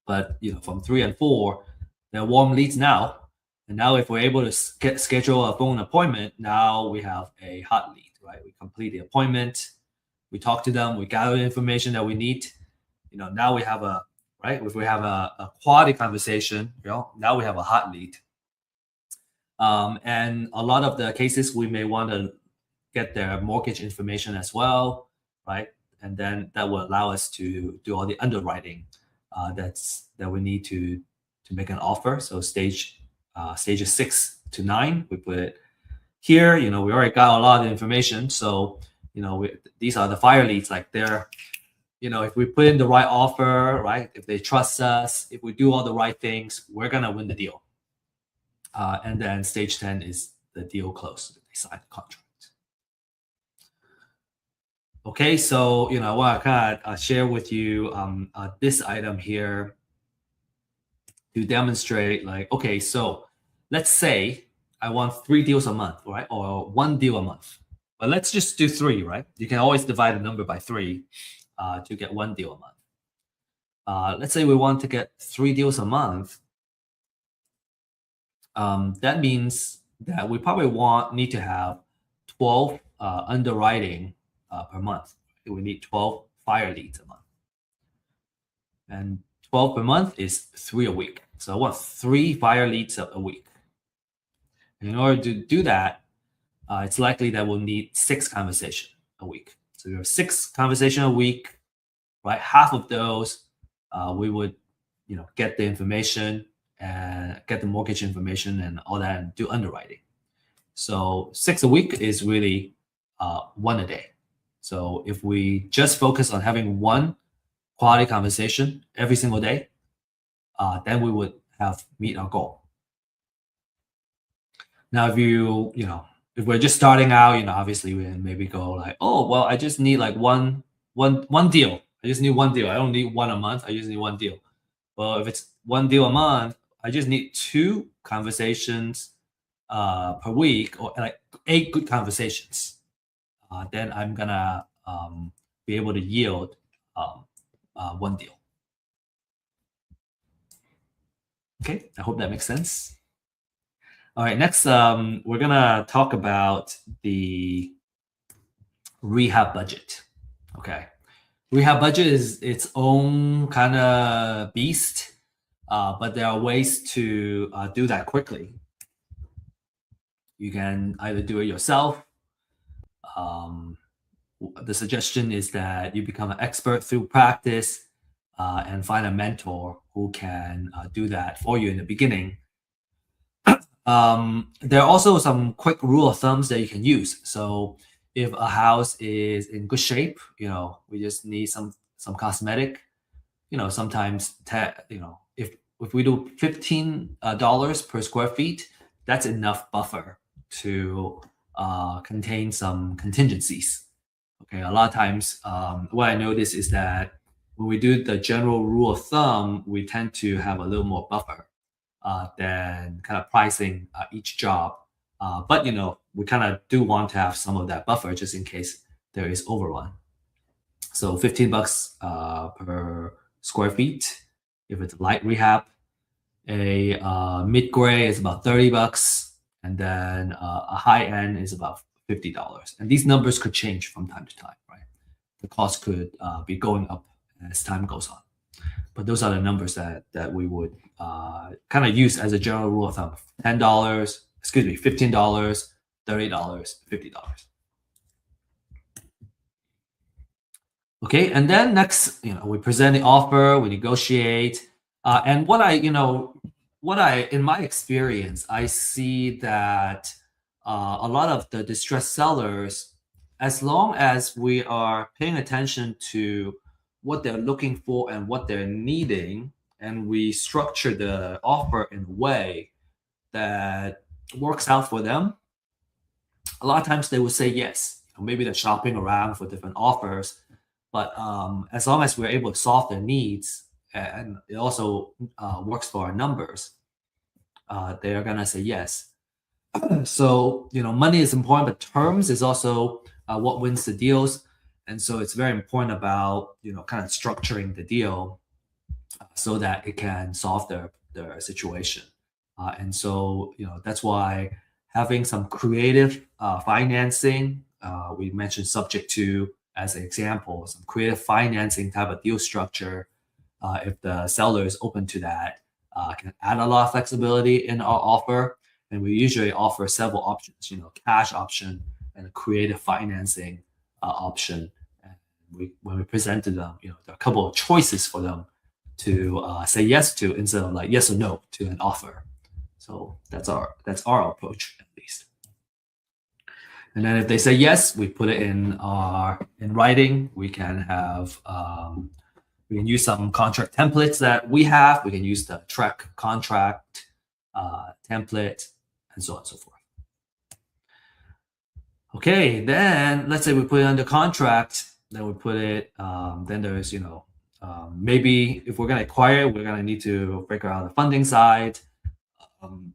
But from 3 and 4, they're warm leads now. And now if we're able to schedule a phone appointment, now we have a hot lead, right? We complete the appointment, we talk to them, we gather the information that we need. Now we have right? If we have a quality conversation, now we have a hot lead. And a lot of the cases, we may want to get their mortgage information as well, right? And then that will allow us to do all the underwriting that we need to make an offer. So stages 6 to 9, we put it here. We already got a lot of information. So, these are the fire leads. Like they're, if we put in the right offer, right? If they trust us, if we do all the right things, we're gonna win the deal. And then stage 10 is the deal close. They sign the contract. Okay, so I want to kind of share with you this item here to demonstrate, like, okay, so let's say I want 3 deals a month, right? Or 1 deal a month. But let's just do 3, right? You can always divide the number by 3 to get 1 deal a month. Let's say we want to get 3 deals a month. That means that we probably need to have 12 underwriting per month. We need 12 fire leads a month. And 12 per month is 3 a week. So I want 3 fire leads a week. And in order to do that, it's likely that we'll need 6 conversations a week. So we have 6 conversations a week, right? Half of those, we would, get the information and get the mortgage information and all that and do underwriting. So 6 a week is really 1 a day. So if we just focus on having 1 quality conversation every single day, then we would meet our goal. Now, if we're just starting out, obviously we can maybe go like, oh, well, I just need like one deal. I just need 1 deal. I don't need 1 a month. I just need 1 deal. Well, if it's 1 deal a month, I just need 2 conversations per week, or like 8 good conversations. Then I'm gonna be able to yield 1 deal. Okay, I hope that makes sense. All right, next we're gonna talk about the rehab budget. Okay, rehab budget is its own kind of beast, but there are ways to do that quickly. You can either do it yourself. The suggestion is that you become an expert through practice and find a mentor who can do that for you in the beginning. There are also some quick rule of thumbs that you can use. So if a house is in good shape, we just need some cosmetic. Sometimes if we do $15 per square feet, that's enough buffer to contain some contingencies. Okay, a lot of times what I notice is that when we do the general rule of thumb, we tend to have a little more buffer than kind of pricing each job. But we kind of do want to have some of that buffer just in case there is overrun. So $15 per square feet if it's light rehab. A mid-gray is about $30, and then a high end is about $50. And these numbers could change from time to time, right? The cost could be going up as time goes on. But those are the numbers that we would kind of use as a general rule of thumb. $15, $30, $50. Okay, and then next, we present the offer, we negotiate, and what I, in my experience, I see that a lot of the distressed sellers, as long as we are paying attention to what they're looking for and what they're needing, and we structure the offer in a way that works out for them, a lot of times they will say yes. Maybe they're shopping around for different offers, but as long as we're able to solve their needs and it also works for our numbers, they are gonna say yes. So money is important, but terms is also what wins the deals. And so it's very important about kind of structuring the deal so that it can solve their situation. And so, that's why having some creative financing, we mentioned subject to as an example, some creative financing type of deal structure, if the seller is open to that, can add a lot of flexibility in our offer. And we usually offer several options, cash option and a creative financing option. And when we presented them, there are a couple of choices for them to say yes to instead of like yes or no to an offer. So that's our approach at least. And then if they say yes, we put it in writing. We can have we can use some contract templates that we have. We can use the track contract template and so on and so forth. Okay, then let's say we put it under contract. Then we put it. Then there's maybe if we're gonna acquire, we're gonna need to figure out the funding side.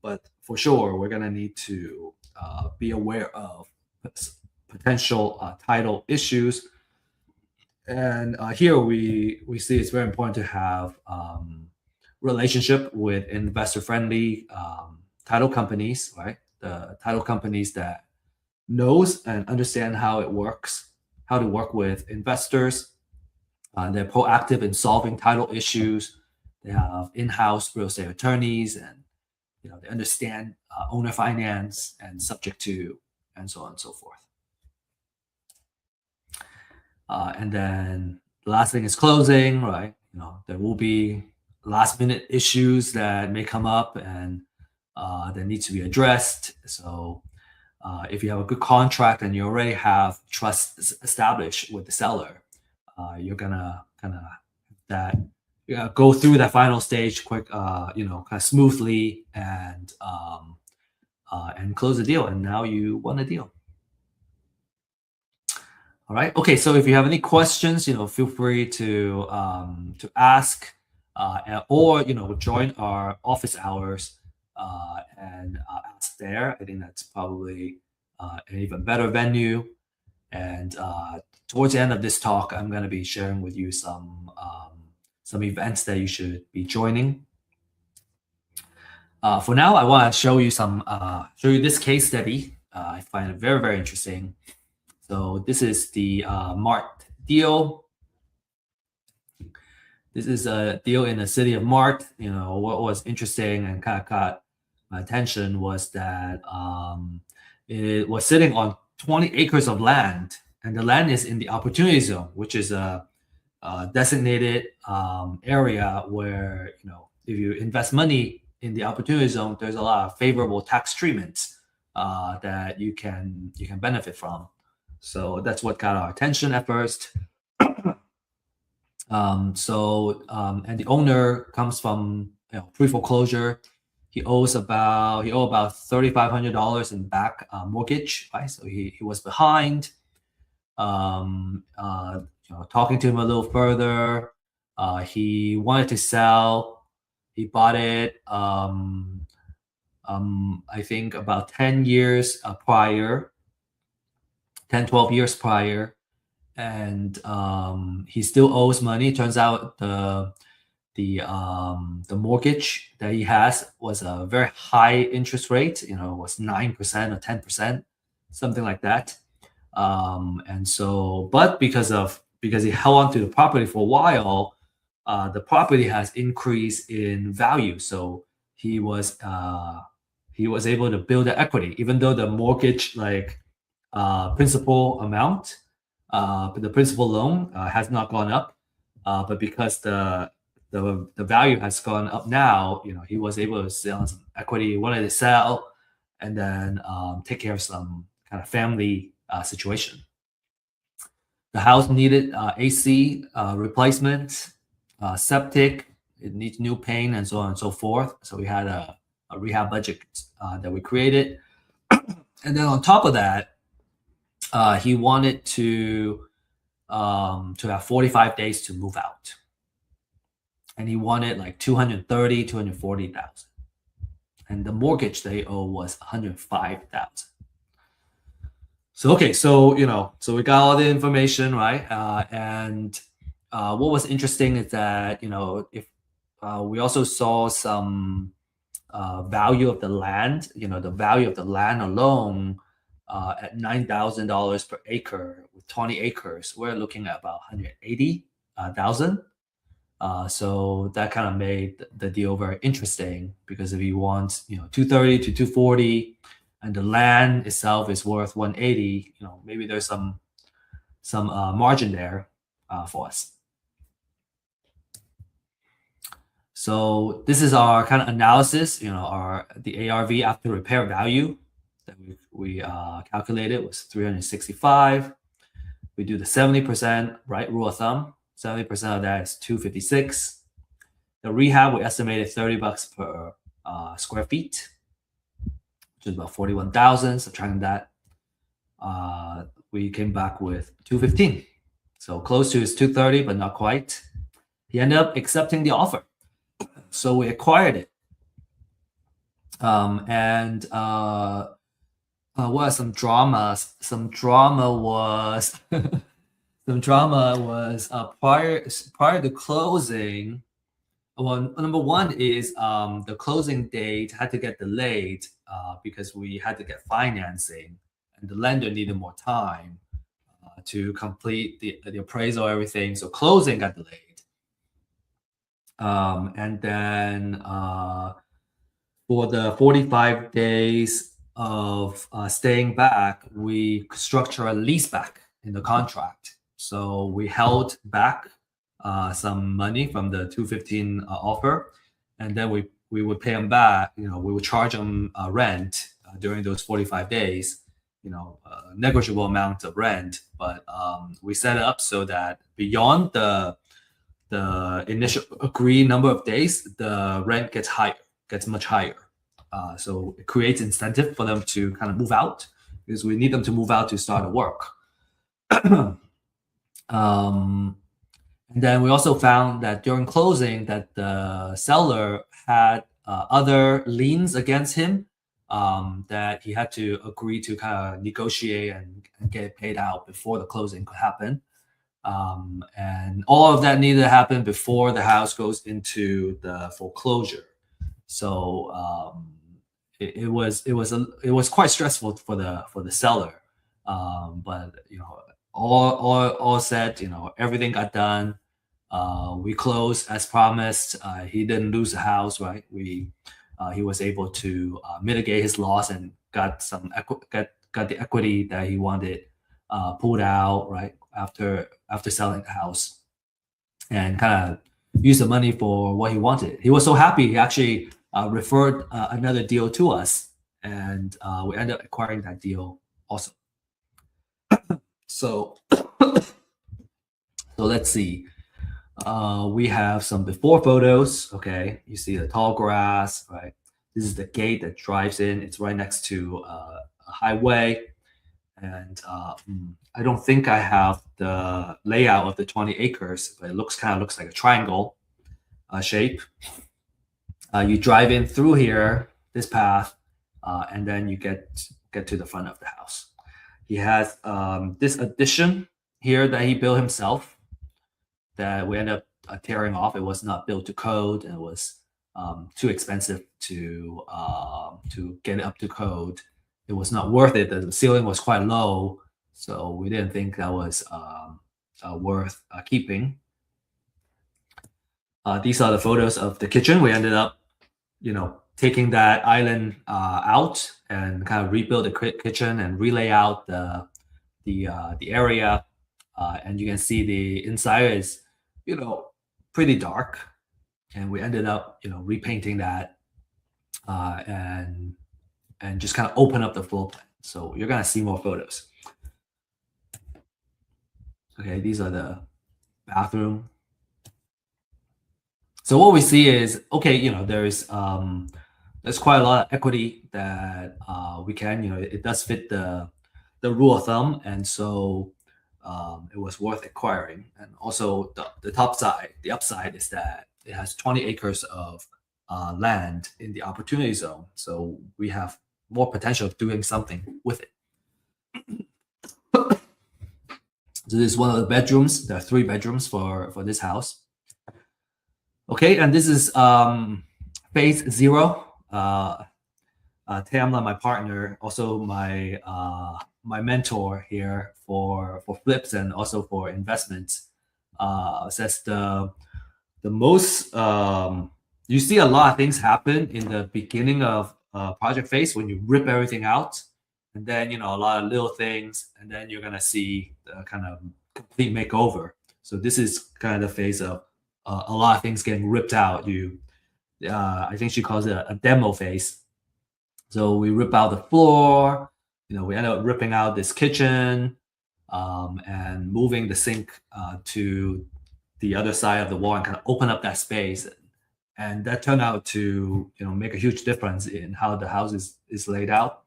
But for sure, we're gonna need to be aware of potential title issues. And here we see it's very important to have relationship with investor-friendly title companies, right? The title companies that knows and understand how it works, how to work with investors. They're proactive in solving title issues. They have in-house real estate attorneys, and they understand owner finance and subject to, and so on and so forth. And then the last thing is closing, right? There will be last minute issues that may come up and that need to be addressed. So if you have a good contract and you already have trust established with the seller, you're gonna go through that final stage quick, kind of smoothly and close the deal. And now you won the deal. All right. Okay. So if you have any questions, feel free to ask, or join our office hours and ask there. I think that's probably an even better venue. And towards the end of this talk, I'm going to be sharing with you some events that you should be joining. For now, I want to show you this case study. I find it very, very interesting. So this is the Mart deal. This is a deal in the city of Mart. What was interesting and kind of caught my attention was that it was sitting on 20 acres of land, and the land is in the opportunity zone, which is a designated area where if you invest money in the opportunity zone, there's a lot of favorable tax treatments that you can benefit from. So that's what got our attention at first. And the owner comes from pre-foreclosure. He owes about $3,500 in back mortgage, right? So he was behind. Talking to him a little further, he wanted to sell. He bought it. I think about 10 years prior. 10, 12 years prior, and he still owes money. Turns out the mortgage that he has was a very high interest rate. Was 9% or 10%, something like that. And so, but because he held on to the property for a while, the property has increased in value. So he was able to build the equity, even though the mortgage principal amount, the principal loan has not gone up, but because the value has gone up now, he was able to sell some equity. He wanted to sell and then take care of some kind of family situation. The house needed AC replacement, septic, it needs new paint, and so on and so forth. So we had a rehab budget that we created, and then on top of that, he wanted to have 45 days to move out, and he wanted like 240,000, and the mortgage they owe was 105,000. So okay, so we got all the information, right? And what was interesting is that if we also saw some value of the land, the value of the land alone at $9,000 per acre with 20 acres, we're looking at about 180,000. So that kind of made the deal very interesting, because if you want 230 to 240 and the land itself is worth 180, maybe there's some margin there for us. So this is our kind of analysis. The ARV after repair value that we calculated was 365. We do the 70%, right, rule of thumb. 70% of that is 256. The rehab, we estimated $30 per square feet, which is about 41,000. Subtracting that, we came back with 215. So close to his 230, but not quite. He ended up accepting the offer. So we acquired it. What are some dramas? Some drama was prior to closing. Well, number one is the closing date had to get delayed because we had to get financing, and the lender needed more time to complete the appraisal, everything. So closing got delayed. And then for the 45 days of staying back, we structure a lease back in the contract. So we held back some money from the 215 offer, and then we would pay them back. We would charge them rent during those 45 days. A negligible amount of rent, but we set it up so that beyond the initial agreed number of days, the rent gets much higher. So it creates incentive for them to kind of move out, because we need them to move out to start the work. And then we also found that during closing that the seller had other liens against him that he had to agree to kind of negotiate and get paid out before the closing could happen. And all of that needed to happen before the house goes into the foreclosure. So it was quite stressful for the seller. But all said, everything got done. We closed as promised. He didn't lose the house, right? He was able to mitigate his loss and got the equity that he wanted pulled out, right, after selling the house, and kind of use the money for what he wanted. He was so happy, he actually referred another deal to us, and we ended up acquiring that deal also. So let's see. We have some before photos. Okay, you see the tall grass, right? This is the gate that drives in. It's right next to a highway. And I don't think I have the layout of the 20 acres, but it kind of looks like a triangle shape. You drive in through here, this path, and then you get to the front of the house. He has this addition here that he built himself that we ended up tearing off. It was not built to code, and it was too expensive to get it up to code. It was not worth it. The ceiling was quite low, so we didn't think that was worth keeping. These are the photos of the kitchen. We ended up, taking that island out and kind of rebuild the kitchen and relay out the area. And you can see the inside is, pretty dark. And we ended up, repainting that and just kind of open up the floor plan. So you're gonna see more photos. Okay, these are the bathroom. So what we see is, okay, there's quite a lot of equity that we can, it does fit the rule of thumb, and so it was worth acquiring. And also the upside is that it has 20 acres of land in the opportunity zone, so we have more potential of doing something with it. So this is one of the bedrooms. There are 3 bedrooms for this house. Okay, and this is phase 0 Tamla, my partner, also my mentor here for flips and also for investments, says the most you see a lot of things happen in the beginning of project phase when you rip everything out, and then a lot of little things, and then you're gonna see the kind of complete makeover. So this is kind of the phase of a lot of things getting ripped out. I think she calls it a demo phase. So we rip out the floor. We end up ripping out this kitchen, and moving the sink to the other side of the wall and kind of open up that space. And that turned out to make a huge difference in how the house is laid out.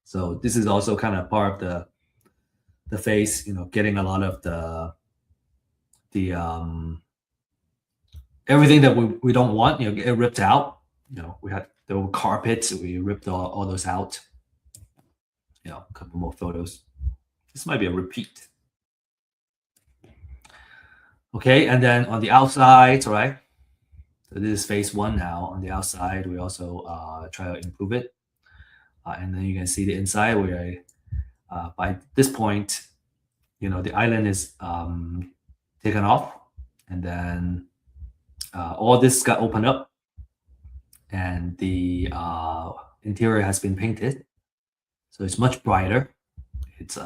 So this is also kind of part of the phase, getting a lot of the everything that we don't want, get ripped out. We had the carpets, we ripped all those out. A couple more photos. This might be a repeat. Okay, and then on the outside, right? So this is phase one now. On the outside, we also try to improve it. And then you can see the inside where by this point, the island is taken off, and then all this got opened up, and the interior has been painted. So it's much brighter. It's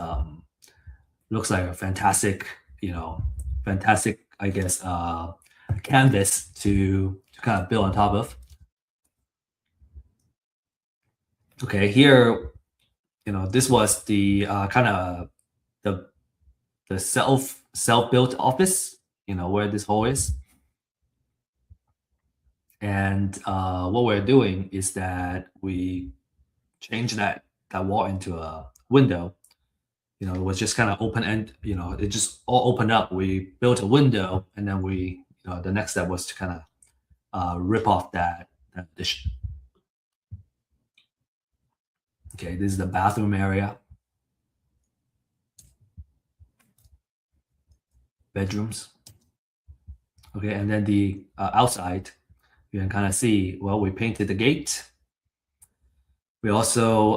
looks like a fantastic, I guess, canvas to kind of build on top of. Okay, here, this was the kind of the self-built office, where this hole is. And what we're doing is that we change that wall into a window. It was just kind of open end, it just all opened up. We built a window, and then the next step was to kind of rip off that addition. Okay, this is the bathroom area. Bedrooms. Okay, and then the outside, you can kind of see, well, we painted the gate. We also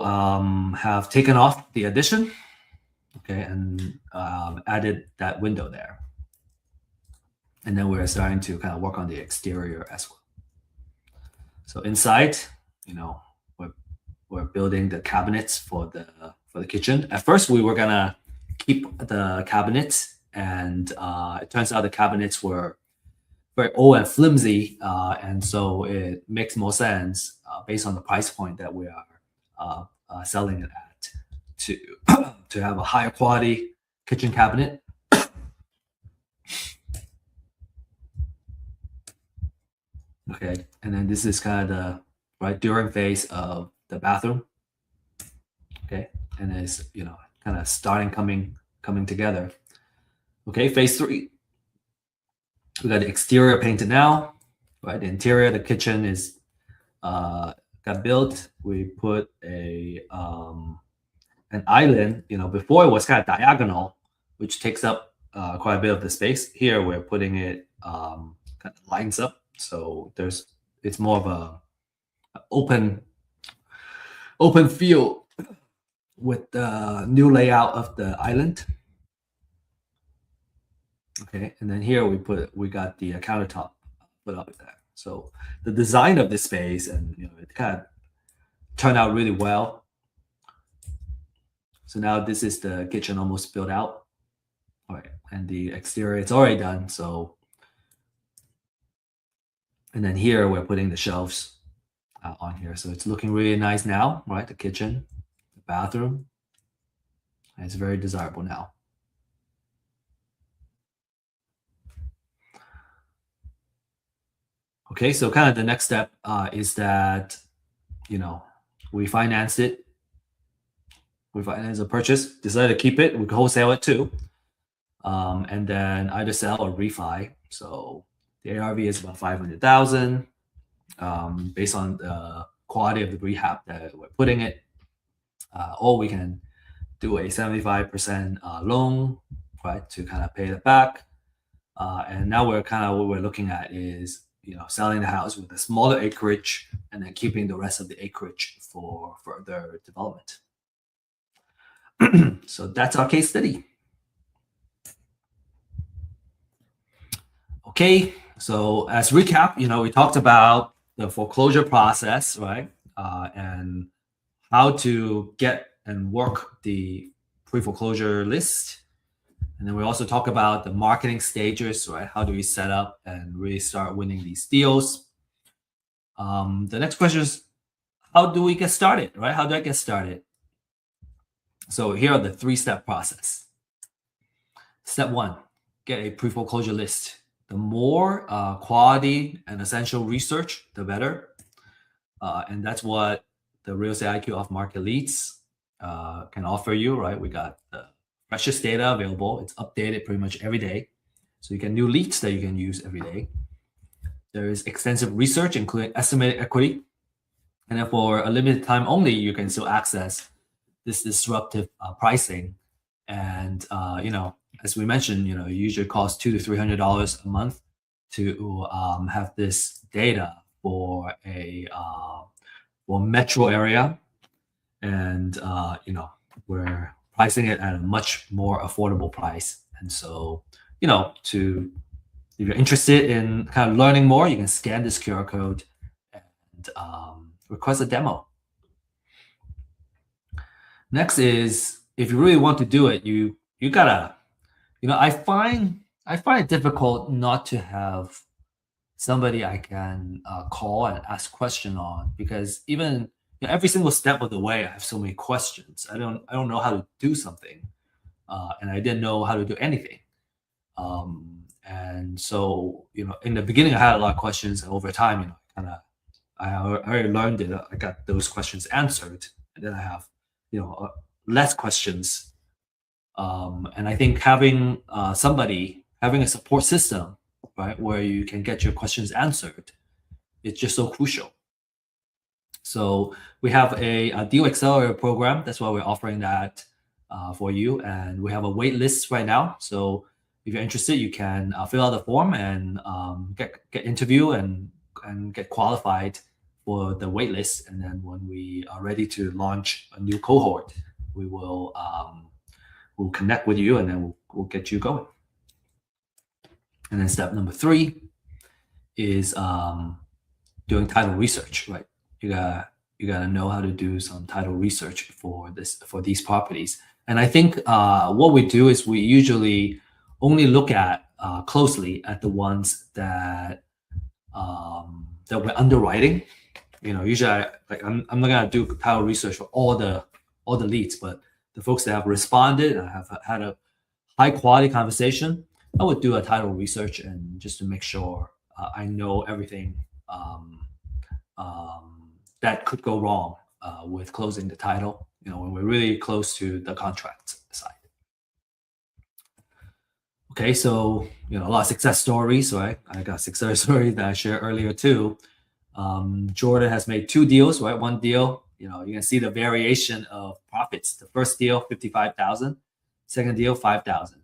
have taken off the addition, okay, and added that window there. And then we're starting to kind of work on the exterior as well. So inside, we're building the cabinets for the kitchen. At first, we were gonna keep the cabinets, and it turns out the cabinets were very old and flimsy, and so it makes more sense based on the price point that we are selling it at to have a higher quality kitchen cabinet. Okay, and then this is kind of the during phase of the bathroom. Okay, and it's kind of starting coming together. Okay, phase three. We got the exterior painted now, right? The interior, the kitchen is got built. We put an island. Before it was kind of diagonal, which takes up quite a bit of the space. Here we're putting it kind of lines up, so it's more of a open field with the new layout of the island. Okay, and then here we got the countertop put up there. So the design of this space, and it kind of turned out really well. So now this is the kitchen almost built out. All right, and the exterior, it's already done. So, and then here we're putting the shelves on here. So it's looking really nice now, right? The kitchen, the bathroom, and it's very desirable now. Okay, so kind of the next step is that, we financed it. We financed the purchase, decided to keep it. We could wholesale it too. And then either sell or refi. So the ARV is about 500,000 based on the quality of the rehab that we're putting it. Or we can do a 75% loan, right, to kind of pay it back. And now what we're looking at is, selling the house with a smaller acreage and then keeping the rest of the acreage for further development. So that's our case study. Okay, so as recap, we talked about the foreclosure process, right? And how to get and work the pre-foreclosure list. And then we also talk about the marketing stages, right? How do we set up and really start winning these deals? The next question is, how do we get started, right? How do I get started? So here are the 3-step process. Step 1, get a pre-foreclosure list. The more quality and essential research, the better. And that's what the Real Estate IQ off-market leads can offer you, right? We got the freshest data available. It's updated pretty much every day. So you get new leads that you can use every day. There is extensive research, including estimated equity. And then for a limited time only, you can still access this disruptive pricing. And, as we mentioned, it usually costs $200 to $300 a month to have this data for a metro area. And, we're pricing it at a much more affordable price. And so, if you're interested in kind of learning more, you can scan this QR code and request a demo. Next is, if you really want to do it, you gotta, I find it difficult not to have somebody I can call and ask question on, because even every single step of the way, I have so many questions. I don't know how to do something, and I didn't know how to do anything. And so, in the beginning, I had a lot of questions, and over time, I already learned it. I got those questions answered, and then I have, less questions. And I think having having a support system, right, where you can get your questions answered, it's just so crucial. So we have a deal accelerator program. That's why we're offering that for you. And we have a wait list right now. So if you're interested, you can fill out the form and get interview and get qualified for the wait list. And then when we are ready to launch a new cohort, we will we'll connect with you, and then we'll get you going. And then step number 3 is doing title research, right? You gotta know how to do some title research for these properties. And I think what we do is we usually only look at closely at the ones that we're underwriting. Usually I'm not gonna do title research for all the leads, but the folks that have responded and have had a high quality conversation, I would do a title research, and just to make sure I know everything that could go wrong with closing the title, when we're really close to the contract side. Okay, so a lot of success stories, right? I got a success story that I shared earlier too. Jordan has made 2 deals, right? One deal, you can see the variation of profits. The first deal, 55,000. Second deal, 5,000.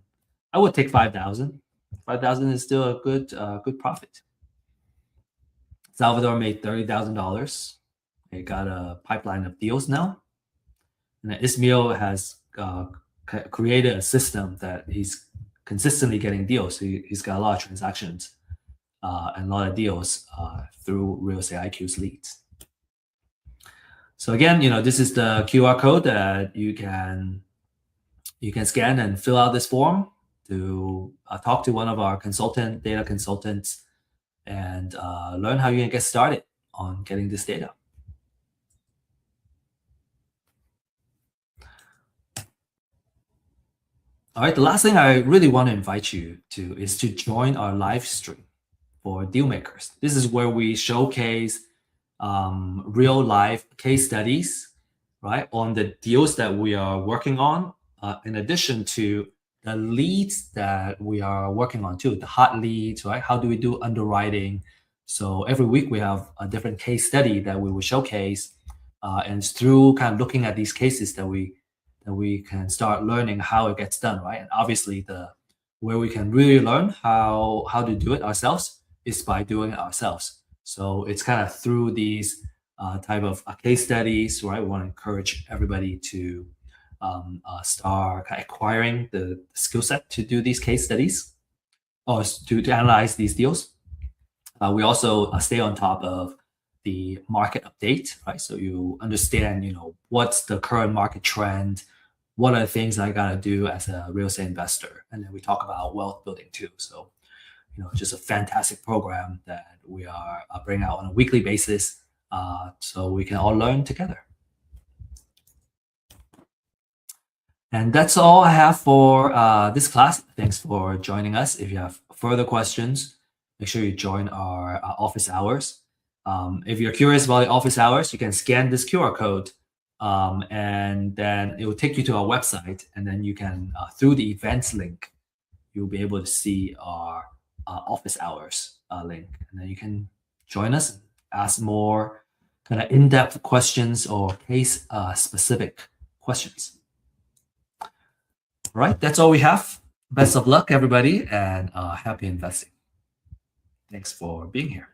I would take 5,000. 5,000 is still a good profit. Salvador made $30,000. They got a pipeline of deals now. And then Ismail has created a system that he's consistently getting deals. So he's got a lot of transactions and a lot of deals through Real Estate IQ's leads. So again, this is the QR code that you can scan and fill out this form to talk to one of our data consultants, and learn how you can get started on getting this data. All right, the last thing I really want to invite you to is to join our live stream for deal makers. This is where we showcase real life case studies, right, on the deals that we are working on, in addition to the leads that we are working on too, the hot leads, right? How do we do underwriting? So every week we have a different case study that we will showcase, and it's through kind of looking at these cases that we can start learning how it gets done, right? And obviously where we can really learn how to do it ourselves is by doing it ourselves. So it's kind of through these type of case studies, right? We want to encourage everybody to start acquiring the skill set to do these case studies or to analyze these deals. We also stay on top of the market update, right? So you understand, what's the current market trend, what are the things I got to do as a real estate investor, and then we talk about wealth building too. So, just a fantastic program that we are bringing out on a weekly basis, so we can all learn together. And that's all I have for this class. Thanks for joining us. If you have further questions, make sure you join our office hours. If you're curious about the office hours, you can scan this QR code, and then it will take you to our website. And then you can, through the events link, you'll be able to see our office hours link. And then you can join us, ask more kind of in-depth questions or case-specific questions. All right, that's all we have. Best of luck, everybody, and happy investing. Thanks for being here.